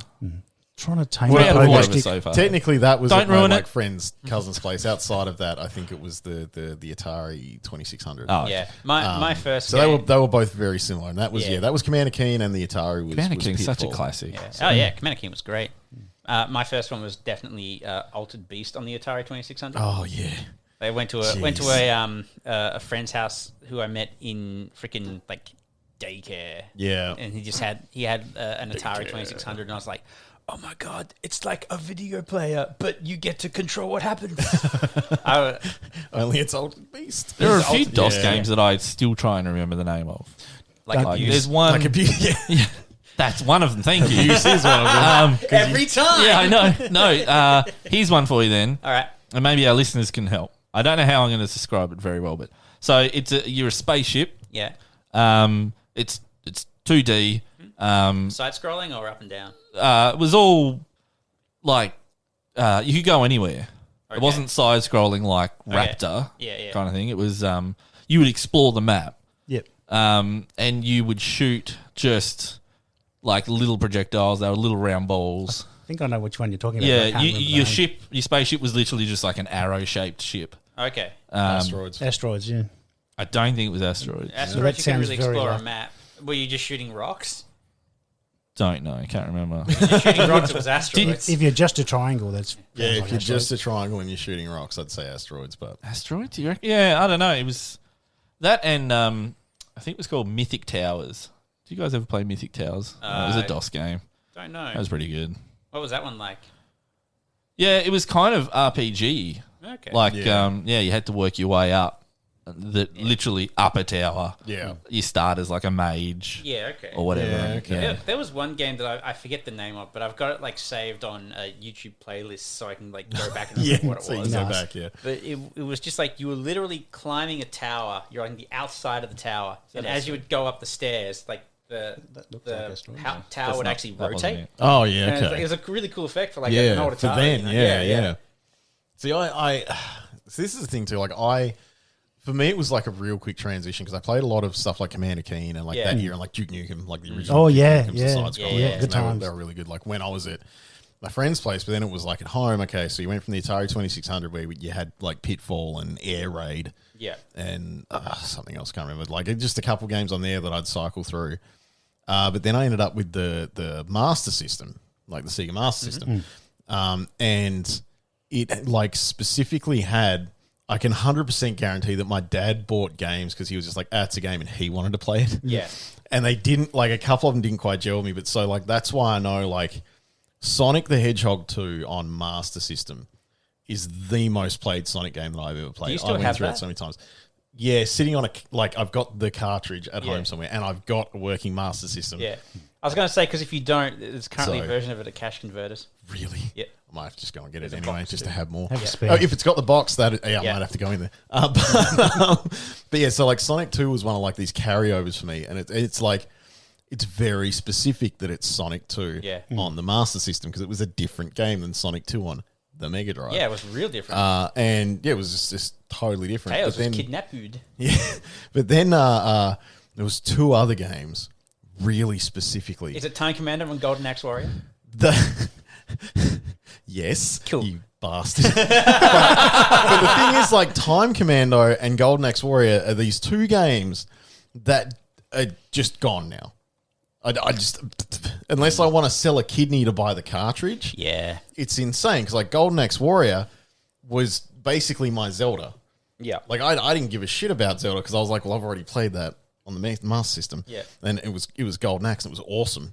Trying to tame We're a out of pogo order stick. so far. Technically, that was Don't at my ruin it. friend's cousin's place. Outside of that, I think it was the Atari 2600. Oh, Yeah, my first. So game, they were both very similar, and that was Yeah. that was Commander Keen, and the Atari was Commander was King's such a Pitfall. classic. Yeah. Oh yeah, Commander King was great. My first one was definitely Altered Beast on the Atari 2600. Oh yeah, I went to a friend's house who I met in freaking like daycare. yeah. And he had an Atari 2600, and I was like, oh my god, it's like a video player, but you get to control what happens. Only it's Altered Beast. There are a few DOS Yeah. games that I still try and remember the name of. like Like, abuse. there's one. Like yeah. That's one of them. Thank you. Use is one of them. every time. Yeah, I know. No, here's one for you then, All right. and maybe our listeners can help. I don't know how I'm going to describe it very well, but so you're a spaceship. Yeah. It's 2D. Side scrolling or up and down? It was all like you could go anywhere. It Okay. wasn't side scrolling like Raptor Yeah. kind of thing. It was you would explore the map, Yep. and you would shoot just like little projectiles. They were little round balls. I think I know which one you're talking about. but I Yeah, can't remember the your name. your spaceship was literally just like an arrow-shaped ship. Okay. Asteroids. Asteroids, yeah. I don't think it was asteroids. Asteroids, you can sounds really very explore a like- map. Were you just shooting rocks? Don't know. I can't remember. You're shooting rocks, it was asteroids. If you're just a triangle, that's Yeah, sounds if like you're asteroids. just a triangle and you're shooting rocks, I'd say asteroids. But Asteroids? You reckon? Yeah, I don't know. It was that, and I think it was called Mythic Towers. Do you guys ever play Mythic Towers? It was a DOS game. Don't know. That was pretty good. What was that one like? Yeah, it was kind of RPG. Okay. Like, Yeah. you had to work your way up. Literally up a tower. yeah, You start as like a mage Yeah, okay. or whatever. Yeah, okay. There was one game that I forget the name of, but I've got it like saved on a YouTube playlist so I can like go back and yeah. remember what it So you was. can go Nice. back, yeah. But it was just like you were literally climbing a tower. You're on the outside of the tower, and as you would go up the stairs, like the looks like asteroid, yeah. tower would actually That wasn't rotate. it. Oh yeah, And okay. it was a really cool effect for like an Yeah, older for tower. then, you know? yeah. See, so this is the thing too. Like, for me, it was like a real quick transition because I played a lot of stuff like Commander Keen and like Yeah. that year and like Duke Nukem, like the original. Oh, Duke yeah, Nukems, yeah. the side-scrollers, Yeah, and good they were- times. They were really good. Like when I was at my friend's place, but then it was like at home. Okay, so you went from the Atari 2600 where you had like Pitfall and Air Raid Yeah. and something else, can't remember. Like just a couple games on there that I'd cycle through. But then I ended up with the Master System, like the Sega Master System, and it like specifically had. I can 100% guarantee that my dad bought games because he was just like, it's a game, and he wanted to play it. Yeah. And they didn't, like, a couple of them didn't quite gel with me, but so, like, that's why I know, like, Sonic the Hedgehog 2 on Master System is the most played Sonic game that I've ever played. Do you still I went have through that? it so many times. Yeah, sitting on I've got the cartridge at Yeah. home somewhere, and I've got a working Master System. Yeah. I was going to say, because if you don't, there's currently So- a version of it at Cash Converters. Really? Yeah. I might have to just go and get There's it a anyway, box just too. to have more. Have a spare. Oh, if it's got the box, I Yeah. might have to go in there. But yeah, so like Sonic 2 was one of like these carryovers for me, and it's like it's very specific that it's Sonic 2 Yeah. on the Master System because it was a different game than Sonic 2 on the Mega Drive. Yeah, it was real different. And yeah, it was just totally different. Tails but then, was kidnapped. yeah, but then there was two other games really specifically. Is it Time Commander and Golden Axe Warrior? The yes, Cool. you bastard. but the thing is, like, Time Commando and Golden Axe Warrior are these two games that are just gone now. I just, unless I want to sell a kidney to buy the cartridge, Yeah. it's insane. Because like Golden Axe Warrior was basically my Zelda. Yeah. Like I didn't give a shit about Zelda because I was like, well, I've already played that on the Master System. Yeah. And it was Golden Axe and it was awesome.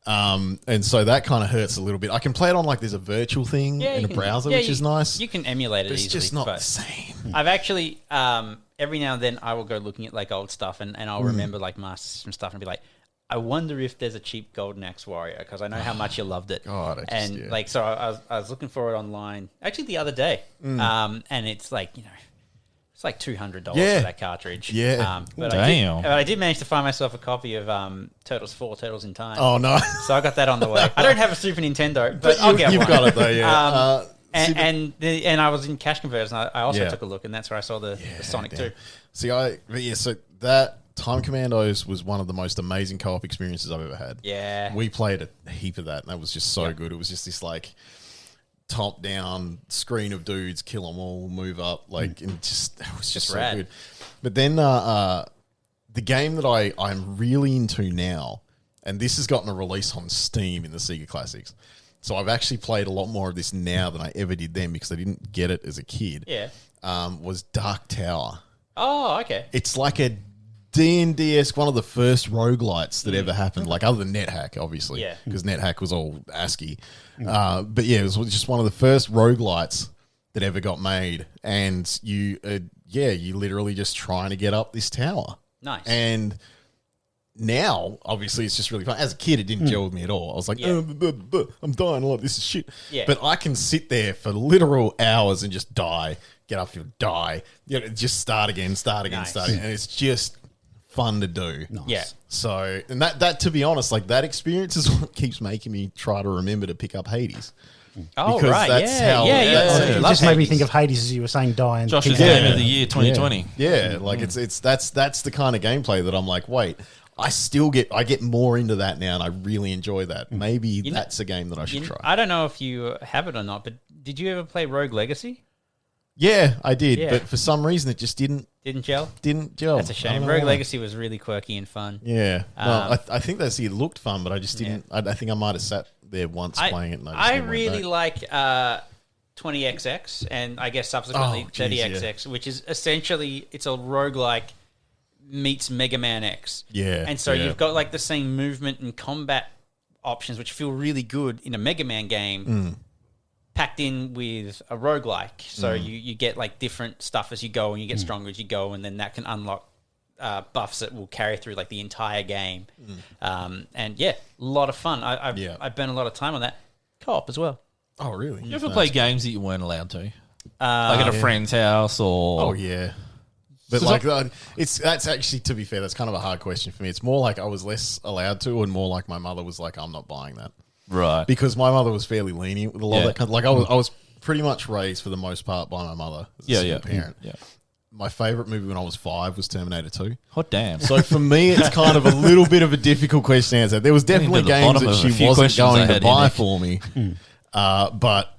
And so that kind of hurts a little bit. I can play it on like there's a virtual thing in you a can- browser, yeah, which is nice. You can emulate it But it's easily. just not but the same. I've actually, every now and then I will go looking at like old stuff and I'll remember like Master System stuff and be like, I wonder if there's a cheap Golden Axe Warrior because I know how much you loved it. God, and like, so I was looking for it online actually the other day. And it's like, it's like $200 Yeah. for that cartridge. Yeah. But Damn. I did manage to find myself a copy of Turtles 4, Turtles in Time. Oh no. So I got that on the way. I don't have a Super Nintendo, but I'll get You've one. got it though, yeah. And I was in Cash Converters, and I also Yeah. took a look, and that's where I saw the Sonic 2. See, so that Time Commandos was one of the most amazing co-op experiences I've ever had. Yeah. We played a heap of that, and that was just so good. It was just this like top-down screen of dudes, kill them all, move up, like, and just it was just so rad. good. But then the game that I'm really into now, and this has gotten a release on Steam in the Sega Classics, so I've actually played a lot more of this now than I ever did then because I didn't get it as a kid. Yeah. Was Dark Tower. Oh, okay. It's like a D&D-esque, one of the first roguelites that ever happened, like other than NetHack, obviously, because NetHack was all ASCII. But yeah, it was just one of the first roguelites that ever got made, and you literally just trying to get up this tower. Nice. And now, obviously, it's just really fun. As a kid, it didn't gel with me at all. I was like, I'm dying a lot. This is shit. Yeah. But I can sit there for literal hours and just die, get up, die, just start again, start again. And it's just fun to do. Nice. Yeah. So, and that to be honest, like that experience is what keeps making me try to remember to pick up Hades. Oh, Because right. that's Yeah. how- Yeah. that's- It Love just made me Hades. think of Hades as you were saying, die and Josh's pick up. game of the year 2020. Yeah, like it's that's the kind of gameplay that I'm like, wait, I get more into that now, and I really enjoy that. Maybe that's a game that I should try. I don't know if you have it or not, but did you ever play Rogue Legacy? Yeah, I did, Yeah. but for some reason it just didn't Didn't gel? gel. That's a I shame. don't know Rogue why. Legacy was really quirky and fun. Yeah, well, I think it looked fun, but I just didn't. I think I might have sat there once playing it. And I just never went really back. like 20XX and I guess subsequently Oh, geez, 30XX, which is essentially it's a roguelike meets Mega Man X. Yeah, And so yeah. you've got like the same movement and combat options which feel really good in a Mega Man game packed in with a roguelike. So you get like different stuff as you go and you get stronger as you go, and then that can unlock buffs that will carry through like the entire game. And yeah, a lot of fun. I've spent a lot of time on that. Co-op as well. Oh, really? You ever play games that you weren't allowed to? Like at a friend's house or... Oh, yeah. But like, that's actually, to be fair, that's kind of a hard question for me. It's more like I was less allowed to, and more like my mother was like, I'm not buying that. Right. Because my mother was fairly lenient with a lot of that kind of, like I was pretty much raised for the most part by my mother as a single parent. Yeah. My favorite movie when I was 5 was Terminator 2. Hot damn. So for me, it's kind of a little bit of a difficult question to answer. There was definitely to the games bottom that of a she few wasn't questions I going to had buy here, for me, but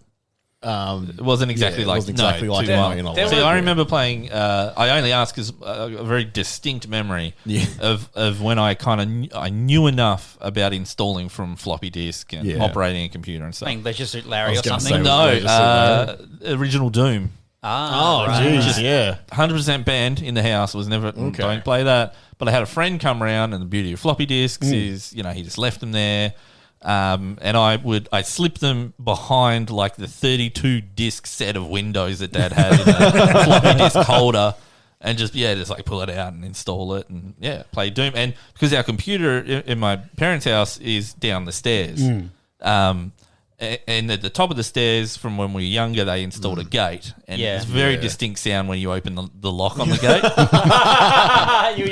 it wasn't exactly it like wasn't exactly no, like too that, much. you know, See, like- I remember playing. I only ask because a very distinct memory of when I kind of I knew enough about installing from floppy disk and operating a computer and stuff. Playing Leisure Suit Larry I or was gonna something. say- No, original Doom. Ah, oh, right. geez, yeah. 100% banned in the house. Was never don't play that. But I had a friend come around, and the beauty of floppy disks is he just left them there. And I slip them behind like the 32 disc set of Windows that Dad had in a floppy disk holder, and just like pull it out and install it and play Doom. And because our computer in my parents' house is down the stairs, and at the top of the stairs from when we were younger, they installed a gate, and it's very distinct sound when you open the lock on the gate.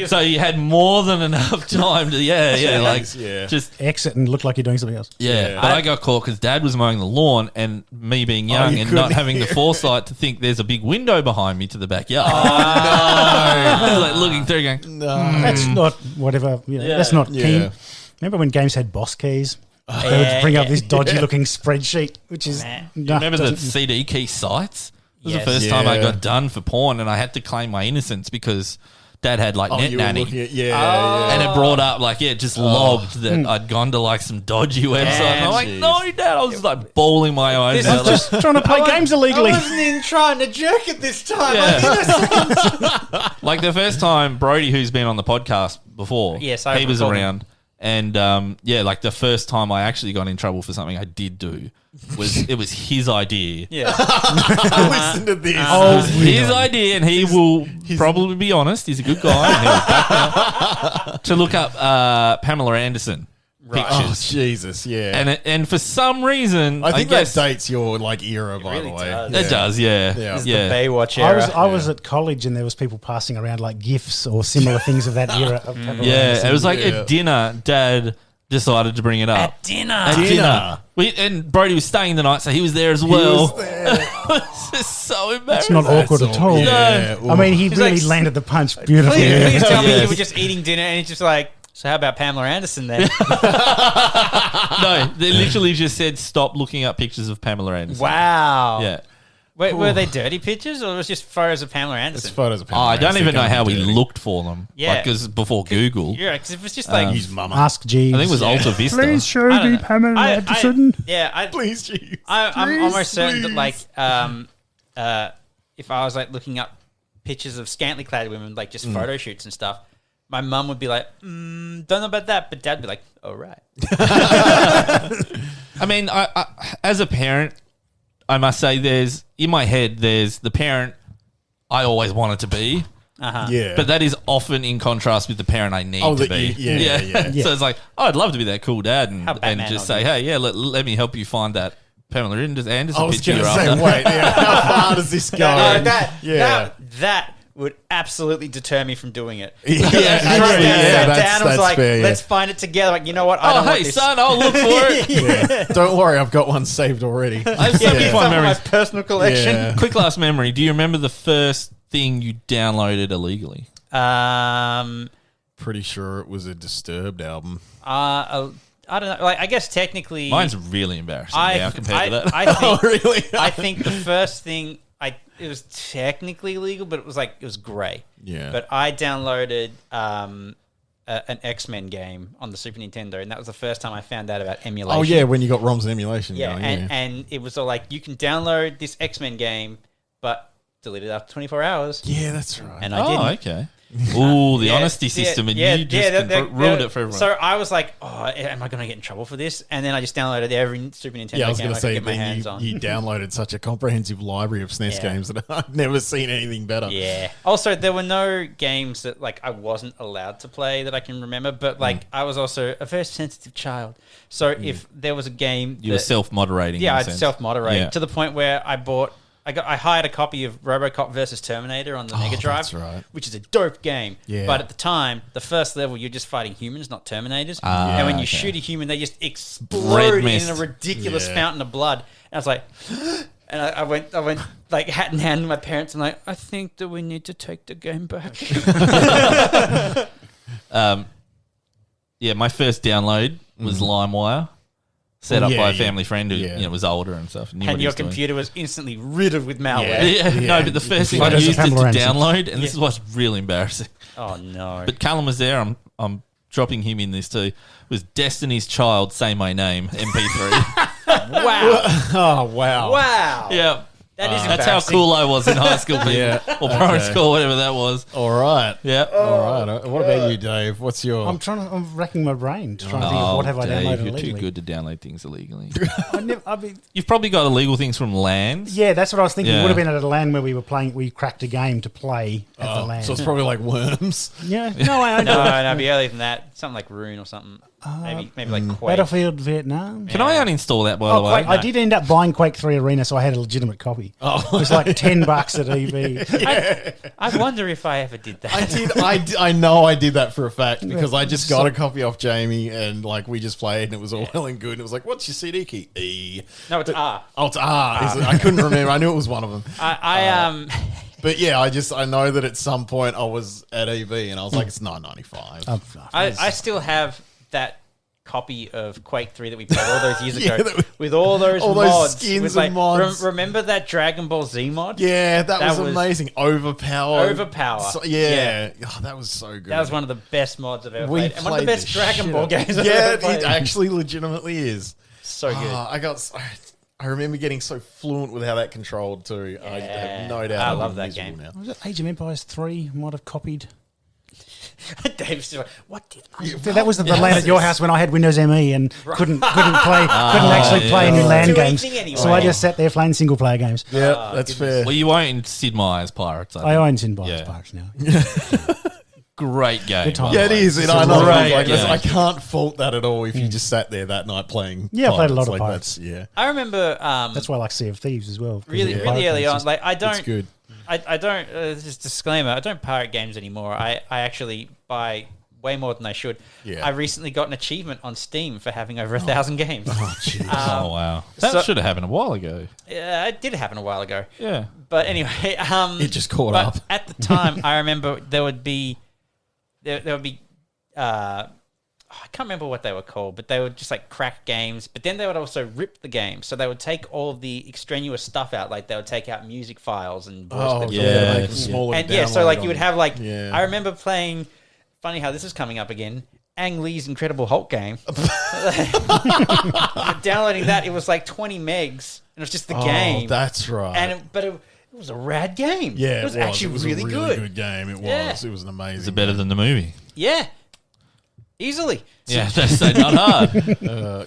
So you had more than enough time to just Exit and look like you're doing something else. but I got caught because Dad was mowing the lawn, and me being young you and not couldn't having the foresight to think there's a big window behind me to the backyard. I was like looking through, going, That's not whatever. That's not keen. Remember when games had boss keys? They would bring up this dodgy-looking spreadsheet, which is... You remember the CD key sites? It was Yes. the first time I got done for porn, and I had to claim my innocence because Dad had like Net You were Nanny. looking at, And it brought up just logged that I'd gone to like some dodgy website. And I'm like, jeez. no, Dad. I was like bawling my eyes out. Like, Just trying to play games illegally. even trying to jerk it this time. Yeah. Like the first time Brody, who's been on the podcast before, Yes, I he was recall. around. And like the first time I actually got in trouble for something I did do was his idea. Yeah. listen to this. It was his idea, and he will probably be honest. He's a good guy. And he'll back me up, to look up Pamela Anderson Oh, pictures. Jesus, yeah. And for some reason, I think guess that dates your like era, by really the way. does. it does. Yeah, Yeah. This is yeah. the Baywatch I era. was at college and there was people passing around like GIFs or similar things of that era. Of Yeah, it was like at dinner, Dad decided to bring it up. At dinner. At dinner. And Brody was staying the night, so he was there as well. It's just so embarrassing. It's not awkward at all. Yeah. I mean, he He's really like, landed the punch beautifully. Please tell me Yes. you were just eating dinner and he's just like, so how about Pamela Anderson then? No, they literally just said stop looking up pictures of Pamela Anderson. Wow. Yeah. Wait, were they dirty pictures or was it just photos of Pamela Anderson? It's photos of Oh, I don't even know how we look. looked for them. Yeah. Because before Google. Yeah, because if it's just like... His mama. Ask Jeeves. I think it was Alta Vista. Please show I don't me know. Pamela Anderson. Please, Jeeves. I'm almost certain that like if I was like looking up pictures of scantily clad women, like just photo shoots and stuff, my mum would be like, don't know about that, but Dad'd be like, oh right. I mean, I as a parent, I must say there's the parent I always wanted to be. Yeah. But that is often in contrast with the parent I need to be. Yeah. So it's like, I'd love to be that cool dad and Batman just I'll say, be. hey, yeah, let me help you find that Pamela Anderson I was picture going to you're say, after. wait, how far does this go? That would absolutely deter me from doing it. Yeah, Sat down and was like, fair, yeah. let's find it together. Like, you know what? I Oh, don't hey, want this. son, I'll look for it. Yeah. Don't worry, I've got one saved already. I have so many It's fun on my memories. personal collection. Yeah. Quick last memory. Do you remember the first thing you downloaded illegally? Pretty sure it was a Disturbed album. I don't know. Like, I guess technically, Mine's really embarrassing now compared to that. I think, really? I think the first thing it was technically illegal, but it was grey. Yeah. But I downloaded an X-Men game on the Super Nintendo, and that was the first time I found out about emulation. Oh, yeah, when you got ROMs and emulation Yeah, going. and it was all like, you can download this X-Men game, but delete it after 24 hours. Yeah, that's right. And I didn't. Oh, okay. Ooh, the Yeah, honesty system, and you just ruined it for everyone. So I was like, oh, am I going to get in trouble for this? And then I just downloaded every Super Nintendo I was game going I to could say get my hands that on. you downloaded such a comprehensive library of SNES Yeah. games that I've never seen anything better. Yeah. Also, there were no games that like I wasn't allowed to play that I can remember, but like I was also a very sensitive child. So if there was a game, You were self-moderating. yeah, in a I'd sense. self-moderate Yeah. to the point where I hired a copy of RoboCop versus Terminator on the Mega Drive, that's right. which is a dope game. Yeah. But at the time, the first level, you're just fighting humans, not Terminators. Ah, and when you okay. shoot a human, they just Red explode mist. in a ridiculous Yeah. fountain of blood. And I was like, and I went like hat in hand with my parents. And like, I think that we need to take the game back. Yeah, my first download was LimeWire, set up yeah, by a yeah. family friend who Yeah. was older and stuff. Knew what And he your was doing. computer was instantly riddled with malware. Yeah. No, but the first thing I Photos of used it to Pamela Anderson. download, and this is what's really embarrassing. Oh no! But Callum was there. I'm dropping him in this too. Was Destiny's Child Say My Name MP3? wow! Oh, wow. Wow! Yeah. That is That's how embarrassing. cool I was in high school, people. Yeah. Or primary Okay. school, whatever that was. All right. Yeah. All right. What about you, Dave? What's your... I'm racking my brain to try and think of Oh, what have I Dave, downloaded you're illegally. too good to download things illegally. I mean, You've probably got illegal things from LANs. yeah, that's what I was thinking. Yeah. It would have been at a LAN where we cracked a game to play at the LAN. So it's probably like Worms. yeah, no, I No, know. it'd be earlier than that. Something like Rune or something. Maybe like Quake. Battlefield Vietnam. Can I uninstall that, by the way? Quake, I did end up buying Quake 3 Arena, so I had a legitimate copy. Oh. It was like $10 at EB. I wonder if I ever did that. I know I did that for a fact because I just got a copy off Jamie and like we just played and it was all well and good. And it was like, what's your CD key? E. No, it's R. Oh, it's R. Is it? I couldn't remember. I knew it was one of them. But yeah, I know that at some point I was at EB and I was like, it's $9.95. I still have that copy of Quake 3 that we played all those years Yeah, ago that we- with all those all those mods. skins with, and like, mods. Remember that Dragon Ball Z mod? Yeah, that was was amazing. Overpower. Overpower. Yeah. Oh, that was so good. That was one of the best mods I've ever We played. And one of the played best the Dragon shit Ball out- games I've Yeah, ever played. it actually legitimately is. So good. I remember getting so fluent with how that controlled too. I have no doubt. I I'm love that miserable game. now. Was it Age of Empires 3 might have copied? Dave's still like, what did I do? That was the LAN at your house when I had Windows ME and couldn't actually play any Do LAN games. anything anyway. So I just sat there playing single player games. Yeah, that's fair. Well, you won't Sid Meier's Pirates. I own Sin Bias Yeah. Parks now. Great game. Good time. by Yeah, the it way. is. It's I a know. great Like, game. I can't fault that at all if you just sat there that night playing. Yeah, I played a lot Pirates. of Pirates. That's, yeah, I remember That's why I like Sea of Thieves as well. really Pirate early games on. just- Like I it's don't, good. I don't. Just disclaimer: I don't pirate games anymore. I actually buy way more than I should. Yeah. I recently got an achievement on Steam for having over 1,000 games. Oh, jeez. Oh wow, that so- should have happened a while ago. It did happen a while ago. Yeah. But anyway, It just caught but up. at the time, I remember there would be, I can't remember what they were called, but they would just like crack games. But then they would also rip the game, so they would take all of the extraneous stuff out. Like they would take out music files and voice Oh, clips. yeah. Make them smaller And to yeah, so download like you would on. have like Yeah. I remember playing. Funny how this is coming up again. Ang Lee's Incredible Hulk game. Downloading that, it was like 20 megs, and it was just the game. Oh, that's right. And it was a rad game. yeah, it was actually It was really a good. game. It was. Yeah. It was an amazing. Is it better than the movie? Yeah, easily. Yeah, that's so not hard.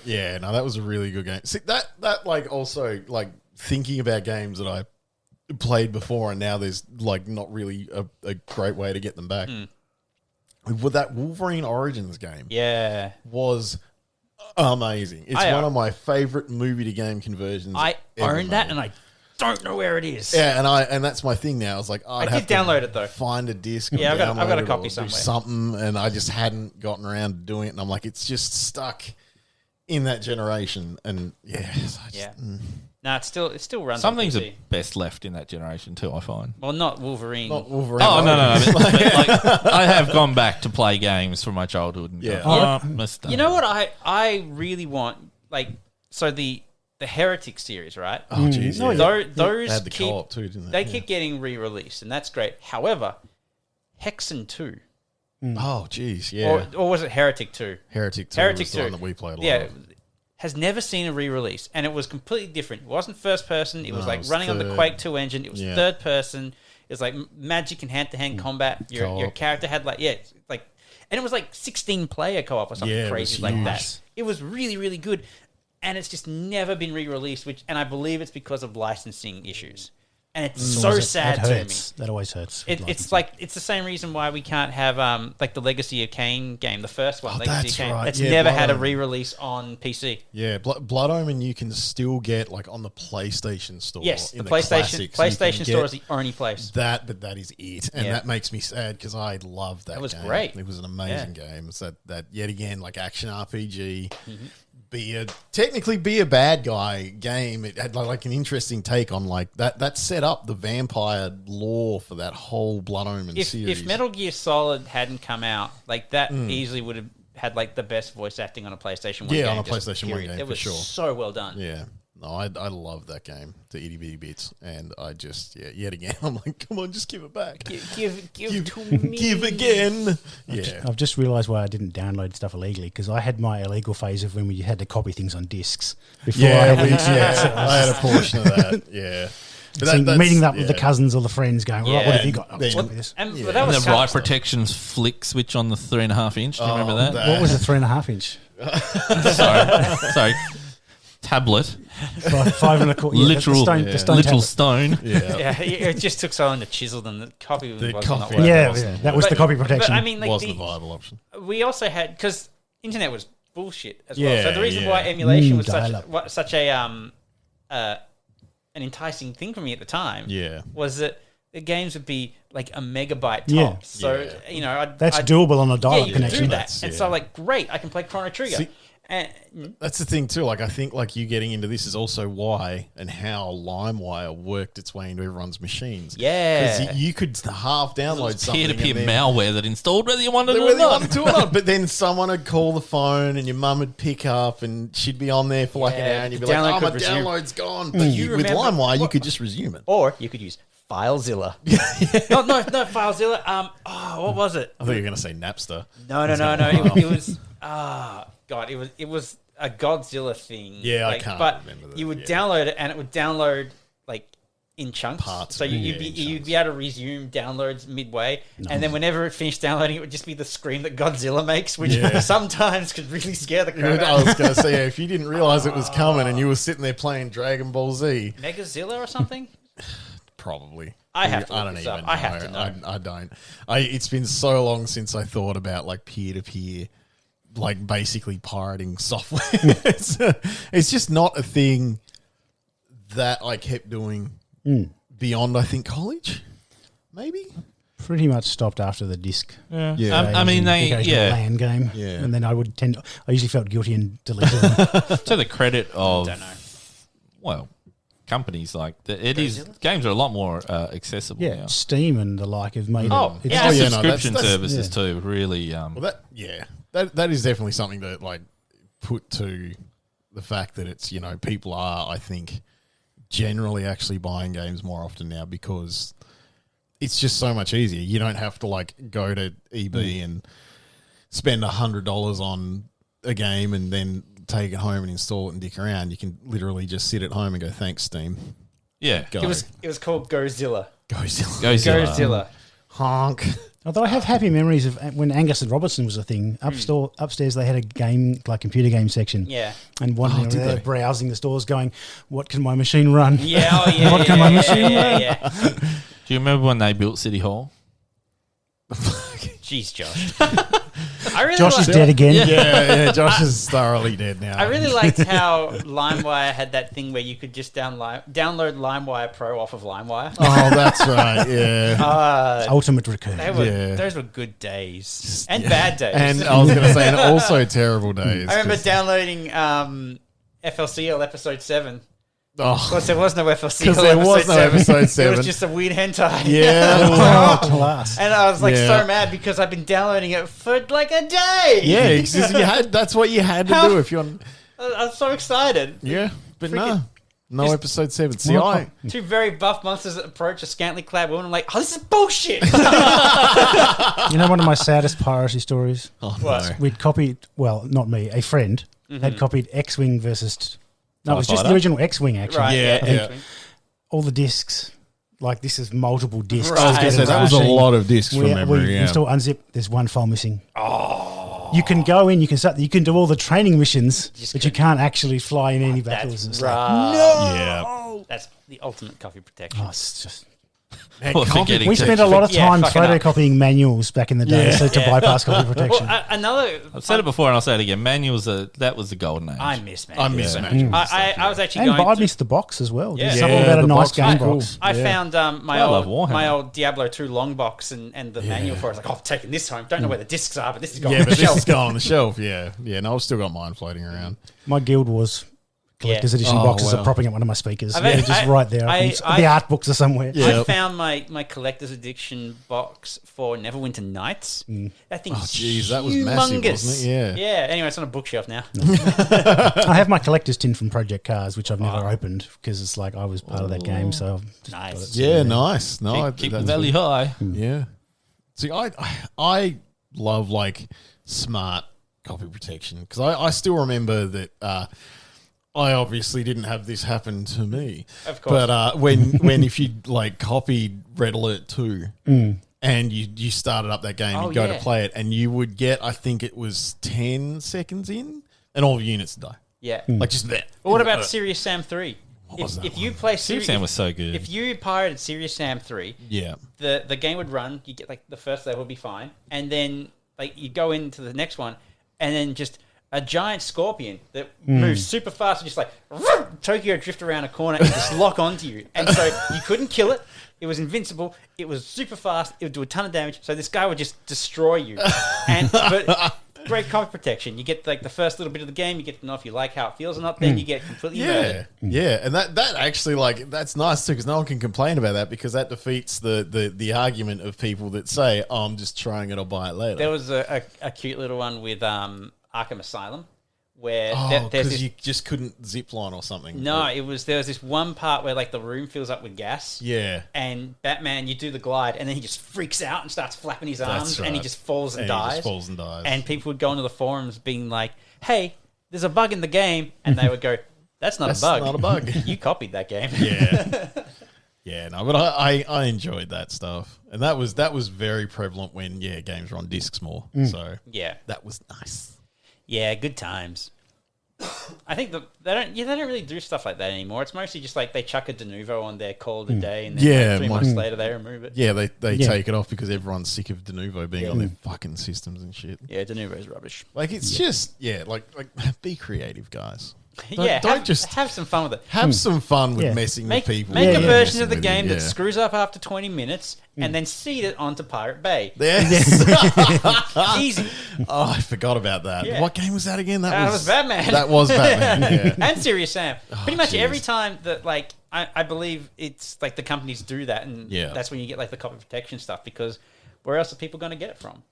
Yeah, no, that was a really good game. See, that like also like thinking about games that I played before and now there's like not really a great way to get them back. With that Wolverine Origins game Yeah, was amazing. It's I, one of my favorite movie to game conversions. I ever own that, made. and I don't know where it is. Yeah, and that's my thing now. It's like I'd I have did to download it, though. Find a disc. Or Yeah, I've got a download it copy or do somewhere. something, and I just hadn't gotten around to doing it. And I'm like, it's just stuck in that generation. And yeah, I just, Yeah. No, it still runs. Some on things are PC. best left in that generation too, I find. Well, not Wolverine. not Wolverine. Oh, no. Origins. But, like, I have gone back to play games from my childhood. And Yeah. gone, missed that. You know what I really want? Like, so the Heretic series, right? Oh, jeez. No, yeah. Those They had the keep co-op too, didn't they? they keep getting re-released, and that's great. However, Hexen 2, Oh, jeez. Yeah. or was it Heretic 2? Heretic 2 Heretic was the 2. one that we played a lot Yeah, of. has never seen a re-release, and it was completely different. It wasn't first person. It was No, like it was running on the third. Quake 2 engine. It was Yeah. third person. It was like magic and hand-to-hand combat. Your Co-op. character had like like, and it was like 16-player co-op or something Yeah, it crazy was like huge. that. It was really, really good, and it's just never been re-released. And I believe it's because of licensing issues, and it's so sad that to me. hurts. That always hurts. It's like it's the same reason why we can't have like the Legacy of Kain game, the first one. Oh, Legacy that's of Kain. right. It's Yeah, never Blood had a Omen. re-release on PC. Yeah, Blood Omen you can still get like on the PlayStation Store. Yes, in the classics, you can PlayStation Store get is the only place. that, but that is it, and Yeah. that makes me sad because I loved that. It was game. great. It was an amazing game. It's that yet again like action RPG. Mm-hmm. Technically be a bad guy game. It had like an interesting take on like that set up the vampire lore for that whole Blood Omen series. If Metal Gear Solid hadn't come out, like that Mm. easily would have had like the best voice acting on a PlayStation 1 Yeah, game. on a just PlayStation 1 period. game, It for was sure. so well done. Yeah. No, I love that game to itty bitty bits, and I just yet again I'm like, come on, just give it back. Give to me. Give again. Yeah. I've just realised why I didn't download stuff illegally because I had my illegal phase of when we had to copy things on discs before I Yeah, had I had a portion of that. Yeah. But So that's- meeting up with the yeah. cousins or the friends going, well, Yeah. what have you got? Oh, Then- let's copy this. And Yeah. but that was the right custom. protections flick switch on the 3.5 inch. Do you remember that? What was a 3.5 inch? Sorry. Tablet. 5.25. Yeah, Literal, the stone literal tablet. stone. Yeah. Yeah, it just took so long to chisel them. The copy The was copy. not working. Yeah, wasn't- that was the copy protection. But I mean, like Was the viable option. we also had because internet was bullshit as Yeah, well. So the reason yeah. why emulation was dial-up. such a an enticing thing for me at the time Yeah. was that the games would be like a megabyte tops. Yeah. So Yeah. you know, That's I'd, doable on a yeah, dial-up you can connection. do that. That's- And yeah. so like great, I can play Chrono Trigger. See- And That's the thing too. Like I think like you getting into this is also why and how LimeWire worked its way into everyone's machines. Yeah. because you could half download something Peer-to-peer and then- malware that installed whether you wanted it whether or you not. wanted to or not. But then someone would call the phone and your mum would pick up and she'd be on there for like an Yeah, hour and you'd be the like, download oh, my could resume. download's gone. But you with remember- LimeWire, you could just resume it. or you could use FileZilla. no, FileZilla. What was it? I thought you were going to say Napster. No. It was. God, it was a Godzilla thing. Yeah, I like, can't But remember that, you would yeah. download it, and it would download like in chunks. Parts So of it, you'd yeah, be in you'd chunks. be able to resume downloads midway, and then whenever it finished downloading, it would just be the scream that Godzilla makes, which Yeah. sometimes could really scare the crap I out of was going to say, yeah, if you didn't realize it was coming and you were sitting there playing Dragon Ball Z, Megazilla or something. probably. I have to I look don't this even up. I have to know. I don't. It's been so long since I thought about like peer to peer, like basically pirating software. It's just not a thing that I kept doing beyond, I think, college. Maybe. pretty much stopped after the disc. Yeah. Yeah. I mean, the occasional LAN game. Yeah. And then I usually felt guilty and deleted them. To the credit of, Don't know. well, companies like games are a lot more accessible Yeah, now. Steam and the like have made Oh, it. yeah. And no, subscription that's- services too, really. Well, that is definitely something that like put to the fact that it's people are, I think, generally actually buying games more often now because it's just so much easier. You don't have to like go to EB and spend $100 on a game and then take it home and install it and dick around. You can literally just sit at home and go, "Thanks, Steam." Yeah. It was called Gozilla. Godzilla. Honk. Although I have happy memories of when Angus and Robertson was a thing. Upstairs they had a game, like computer game section. Yeah. And wandering did there, they? browsing the stores going, what can my machine run? Yeah, oh yeah. What yeah, can my yeah, machine yeah, run? yeah. Do you remember when they built City Hall? Jeez, Josh. I really Josh is liked- dead again. Yeah, Josh is thoroughly dead now. I really liked how LimeWire had that thing where you could just download LimeWire Pro off of LimeWire. Oh, that's right. Yeah. Ultimate recursion. Those were good days and bad days. And I was going to say, and also terrible days. I remember 'cause- downloading FLCL episode 7. Oh, Of course, there was no FLCL 'Cause there was episode no 7. episode It 7. was just a weird hentai. yeah. Oh, class. And I was like Yeah. so mad because I've been downloading it for like a day. Yeah, it's just that's what you had to How- do if you're on. I was so excited. Yeah, but Freaking- no just- episode 7. See, Well, Two very buff monsters that approach a scantily clad woman. I'm like, oh, this is bullshit. You know one of my saddest piracy stories? oh, What? no. We'd copied, well, not me, a friend Mm-hmm. had copied X-Wing versus... No, it was just Fighter? the original X-Wing, actually. Right, Yeah, yeah. yeah. All the discs. Like, this is multiple discs. Right. I was going to say, that was a Crashing. lot of discs from We memory. Yeah. install unzip. There's one file missing. Oh, you can go in. You can do all the training missions, but you can't actually fly in any battles. That's It's like, right. Yeah. That's the ultimate copy protection. oh, it's just. Or forgetting We to- spent a lot of Yeah, time fucking up. photocopying manuals back in the day, Yeah. so to bypass copy protection. Well, another. I've said it before and I'll say it again. Manuals, that was the golden age. I miss man. I miss Yeah. Magic. I was actually And going. I to, missed the box as well. Yeah. There's something Yeah, about a the nice box was game cool. box. I Yeah. found my I love old Warhammer. Diablo 2 long box and the manual for it. I was like, oh, I'm taking this home. Don't know where the discs are, but this is going Yeah, on but the this shelf. is going on the shelf. Yeah. Yeah, no, I've still got mine floating around. My Guild Wars collector's Yeah. edition Oh, boxes wow. are propping up one of my speakers. I've They're had- just I- right there. I- The art books are somewhere. Yeah. I found my collector's edition box for Neverwinter Nights. That thing's jeez, that was massive, humongous. wasn't it? Yeah. Yeah. Anyway, it's on a bookshelf now. I have my collector's tin from Project Cars, which I've never opened because it's like I was part of that game. So I've just Nice. got it. Yeah, nice. No, Keep the that's value high. Yeah. See, I love like smart copy protection because I still remember that I obviously didn't have this happen to me. Of course. But when if you like copied Red Alert 2 and you started up that game, Oh, you go yeah. to play it and you would get, I think it was 10 seconds in and all the units die. Yeah. Like just there. But what about Serious Sam 3? was that If you play Serious Serious Sam was so good. If you pirated Serious Sam 3, Yeah. the game would run. You get like the first level would be fine, and then like you go into the next one, and then just a giant scorpion that moves super fast and just like Tokyo drift around a corner and just lock onto you, and so you couldn't kill it. It was invincible. It was super fast. It would do a ton of damage. So this guy would just destroy you. But great comic protection. You get like the first little bit of the game. You get to know if you like how it feels or not. Then you get completely Yeah, murdered. yeah, and that actually like that's nice too because no one can complain about that because that defeats the argument of people that say, "Oh, I'm just trying it, I'll buy it later." There was a cute little one with Arkham Asylum where oh, there's because this. you just couldn't zip line or something. No, there was this one part where like the room fills up with gas. Yeah, And Batman, you do the glide, and then he just freaks out and starts flapping his arms, and he right. just falls and and dies. He just falls and dies. And people would go into the forums being like, "Hey, there's a bug in the game," and they would go, "That's not That's a bug. not a bug." You copied that game." yeah, yeah. No, but I enjoyed that stuff, and that was very prevalent when games were on discs more. So yeah, that was nice. yeah, good times. I think they don't really do stuff like that anymore. It's mostly just like they chuck a de novo on their call of the day, and then Yeah, like 3 months later they remove it. Yeah, they Yeah. take it off because everyone's sick of de novo being on their fucking systems and shit. Yeah, de novo's rubbish. Like it's just like be creative, guys. Don't just have some fun with it. have some fun with Yeah. messing Make, with people. make a that are version messing of the with you, game that yeah. screws up after 20 minutes and then seed it onto Pirate Bay. Yes. Easy. Oh, I forgot about that. Yeah. What game was that again? That was Batman. That was Batman. Yeah. And Serious Sam. Pretty much jeez. every time that, like, I believe it's like the companies do that, and that's when you get like the copy protection stuff, because where else are people going to get it from?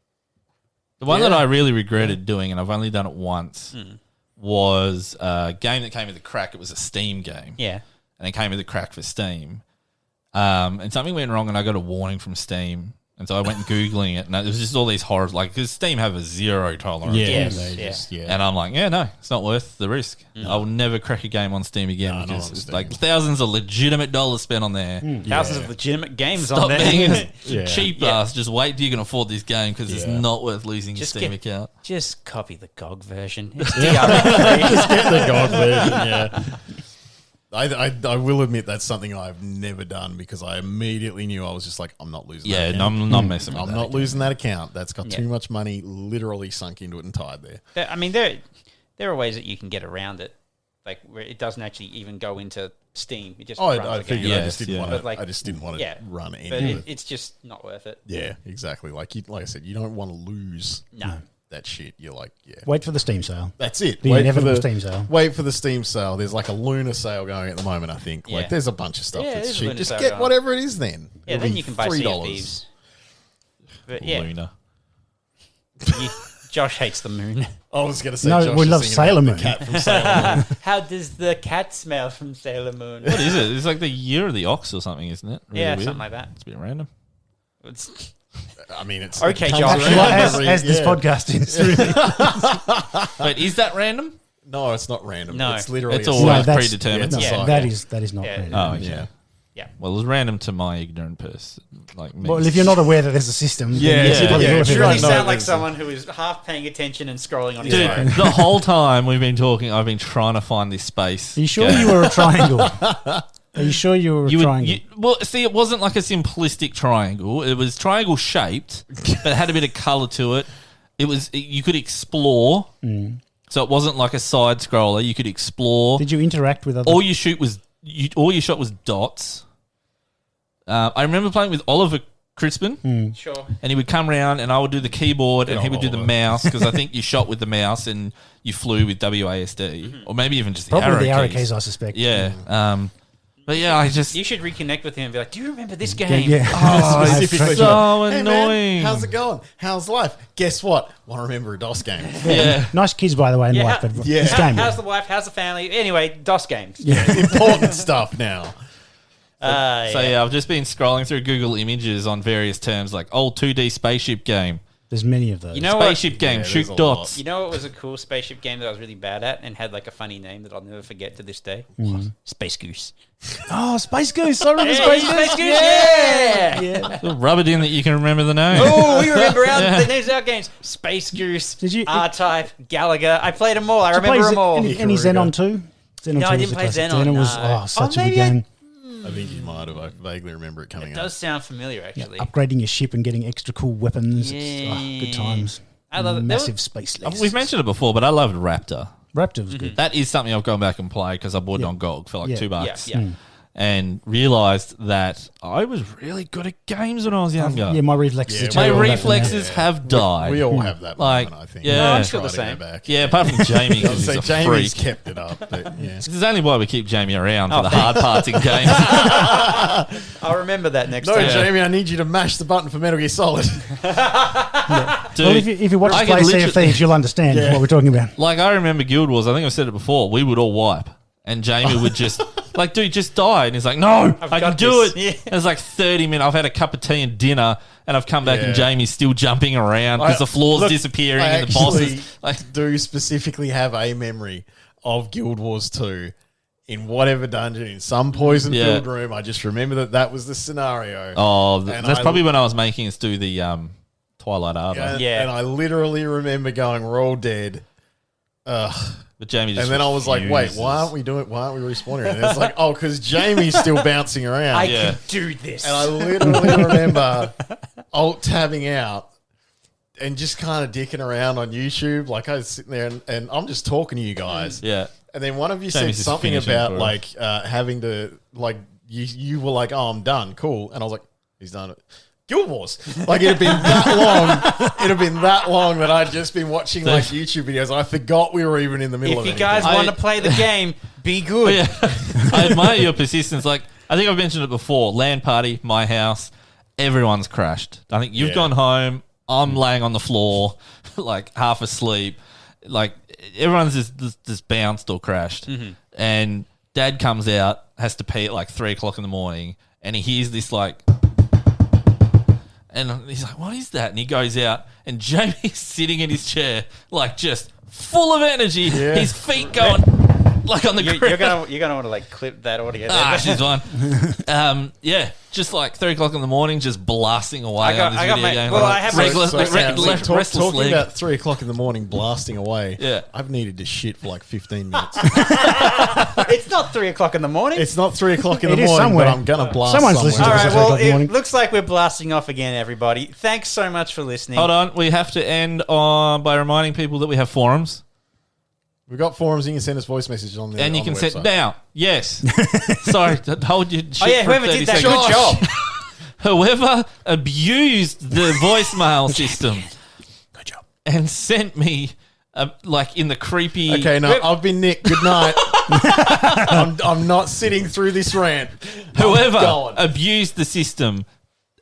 The one that I really regretted doing, and I've only done it once, was a game that came with a crack. It was a Steam game. Yeah. And it came with a crack for Steam. And something went wrong, and I got a warning from Steam. And so I went Googling it, and it was just all these horrors, like, because Steam have a zero tolerance. Yes, they yeah. just- And I'm like, no, it's not worth the risk. I will never crack a game on Steam again, No, I don't because it's understand. like thousands of legitimate dollars spent on there. Thousands of legitimate games Stop on there. being Yeah. cheap Yeah. ass. Just wait till you can afford this game, because it's Yeah. not worth losing your Just Steam get- account. Just copy the GOG version. It's DRM. Just get the God version, yeah. I will admit that's something I've never done, because I immediately knew I was just like, I'm not losing that Yeah, account. no, I'm not messing with I'm that. not losing that account. That's got Yeah. too much money literally sunk into it and tied there. I mean, there are ways that you can get around it, like where it doesn't actually even go into Steam. It just Oh, runs I the figured game. I just didn't yeah. want But, to. like, I just didn't want to yeah, run any But of it. it's just not worth it. Yeah, exactly. Like I said, you don't want to lose No. that shit. You're like, yeah, Wait for the Steam sale. that's it. The inevitable Steam sale. Wait for the Steam sale. There's like a Lunar sale going at the moment, I think. Yeah. Like, there's a bunch of stuff Yeah, that's there's a cheap. Lunar Just sale get going. whatever it is then. Yeah, It'll then be you can buy Sea of $3. Thieves. But yeah, Luna. Josh hates the moon. I was going to say, No, Josh we is love singing Sailor about Moon. The cat from Sailor Moon. How does the cat smell from Sailor Moon? What is it? It's like the year of the ox or something, isn't it? Really Yeah, weird. something like that. It's a bit random. It's, I mean, it's Okay, it comes Josh. around Well, every- as this yeah. podcast is. Really. Wait, is that random? No, it's not random. No. It's literally It's a always cycle. that's- predetermined. Yeah, it's a Yeah. cycle. That is not Yeah. random. Oh, okay. Yeah. yeah. Well, it was random to my ignorant person, like me. Well, if you're not aware that there's a system, then Yeah, yes, you yeah, probably yeah, will it's if You you really like. No, sound like there's- someone who is half paying attention and scrolling on his Dude, phone. the whole time we've been talking, I've been trying to find this space. Are you sure game. you were a triangle? Are you sure you were a triangle? Well, see, it wasn't like a simplistic triangle. It was triangle shaped, but it had a bit of color to it. You could explore, so it wasn't like a side scroller. You could explore. Did you interact with other? All you shot was dots. I remember playing with Oliver Crispin, Sure. and he would come around, and I would do the keyboard, and Yeah, he would do the Oliver. mouse, because I think you shot with the mouse and you flew with WASD, or maybe even just the Probably the arrow keys. keys, I suspect. Yeah. But yeah, I just You should reconnect with him and be like, do you remember this game? Yeah. Oh, it's Specifically, so Hey, man, annoying. how's it going? How's life? Guess what? Want to remember a DOS game? Yeah. Nice kids, by the way, and Yeah, wife, how- but yeah. this game. How's the wife? How's the family? Anyway, DOS games. Important stuff now. So yeah, I've just been scrolling through Google Images on various terms like old 2D spaceship game, There's many of those. You know what? spaceship game, Yeah, shoot there's a dots. You know what was a cool spaceship game that I was really bad at and had like a funny name that I'll never forget to this day? Space Goose. Oh, Space Goose. I remember Hey, Space Goose. Space Goose! Yeah! Rub it in that you can remember the name. Oh, we remember the names of our games. Space Goose, Did you- R-Type, Gallagher. I played them all. I Did you play remember them all. Any Xenon 2? Xenon No, 2 I was didn't a play classic. Xenon, was no. such a good maybe I- game. I think you might have. I vaguely remember it coming It up. does sound familiar, actually. Upgrading your ship and getting extra cool weapons. Yeah. Good times. I love it. Massive space lasers. We've mentioned it before, but I loved Raptor. Raptor was good. That is something I've gone back and played because I bought it on GOG for like Yeah. $2. Yeah. And realised that I was really good at games when I was younger. Yeah, my reflexes. Yeah, are My terrible at that, reflexes have died. We all have that Like, moment, I think. yeah. No, I'm We still try the to go same. back. Yeah, apart from Jamie, I because was he's say a Jamie's freak. kept it up. But yeah. This is only why we keep Jamie around for Oh, the hard parts in games. I'll remember that next No, time. Jamie, I need you to mash the button for Metal Gear Solid. Dude, well, if you watch I us play could Sea of literally- Thieves, you'll understand what we're talking about. like I remember Guild Wars, I think I've said it before, we would all wipe. And Jamie would just, like, dude, just die. And he's like, no, I can got do this. it. Yeah. And it's like 30 minutes. I've had a cup of tea and dinner, and I've come back and Yeah. Jamie's still jumping around because the floor's Look, disappearing I and the bosses. actually Like, do specifically have a memory of Guild Wars 2 in whatever dungeon, in some poison filled room. I just remember that was the scenario. oh, And that's I- probably when I was making us do the Twilight Arbor. and, Yeah. and I literally remember going, we're all dead. Ugh. But Jamie just And then I was like, wait, why aren't we respawning? And it's like, oh, because Jamie's still bouncing around. I Yeah. can do this. And I literally remember alt tabbing out and just kind of dicking around on YouTube. Like I was sitting there and I'm just talking to you guys. Yeah. And then one of you Jamie's said just something finishing about for us. like having to like you were like, oh, I'm done, cool, and I was like, he's done it. Guild Wars, like it had been that long. It had been that long that I'd just been watching like YouTube videos. I forgot we were even in the middle of it. If you guys want to play the game, be good. Yeah. I admire your persistence. Like, I think I've mentioned it before. LAN party, my house, everyone's crashed. I think you've gone home. I'm laying on the floor, like half asleep. Like everyone's just bounced or crashed. And Dad comes out, has to pee at like 3 o'clock in the morning, and he hears this like. And he's like, what is that? And he goes out, and Jamie's sitting in his chair, like just full of energy. Yeah. His feet going like on the ground. You're gonna want to like clip that audio. She's one. Yeah, just like 3 o'clock in the morning, just blasting away on this video game. Well, I have restless talking leg. about 3 o'clock in the morning, blasting away. Yeah. I've needed to shit for like 15 minutes. It's not 3 o'clock in the morning. It's not 3 o'clock in It the is morning, somewhere. but I'm gonna blast Someone's somewhere. listening All to right. us Well, in the morning. it looks like we're blasting off again, everybody. Thanks so much for listening. Hold on, we have to end by reminding people that we have forums. We've got forums. You can send us voice messages on the And you on can the set website. now. Yes. Sorry, hold your shit Oh yeah, for whoever 30 did that, seconds. good job. Whoever abused the voicemail system Good job. and sent me like in the creepy. Okay, no, I've been Nick. Good night. I'm not sitting through this rant. Whoever Going. abused the system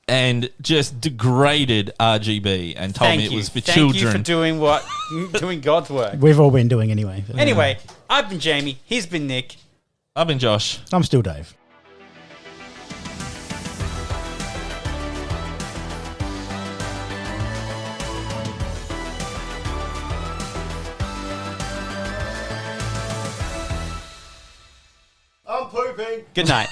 and just degraded RGB and told me it was for children. Thank you for doing God's work. We've all been doing anyway. Anyway, I've been Jamie. He's been Nick. I've been Josh. I'm still Dave. I'm pooping. Good night.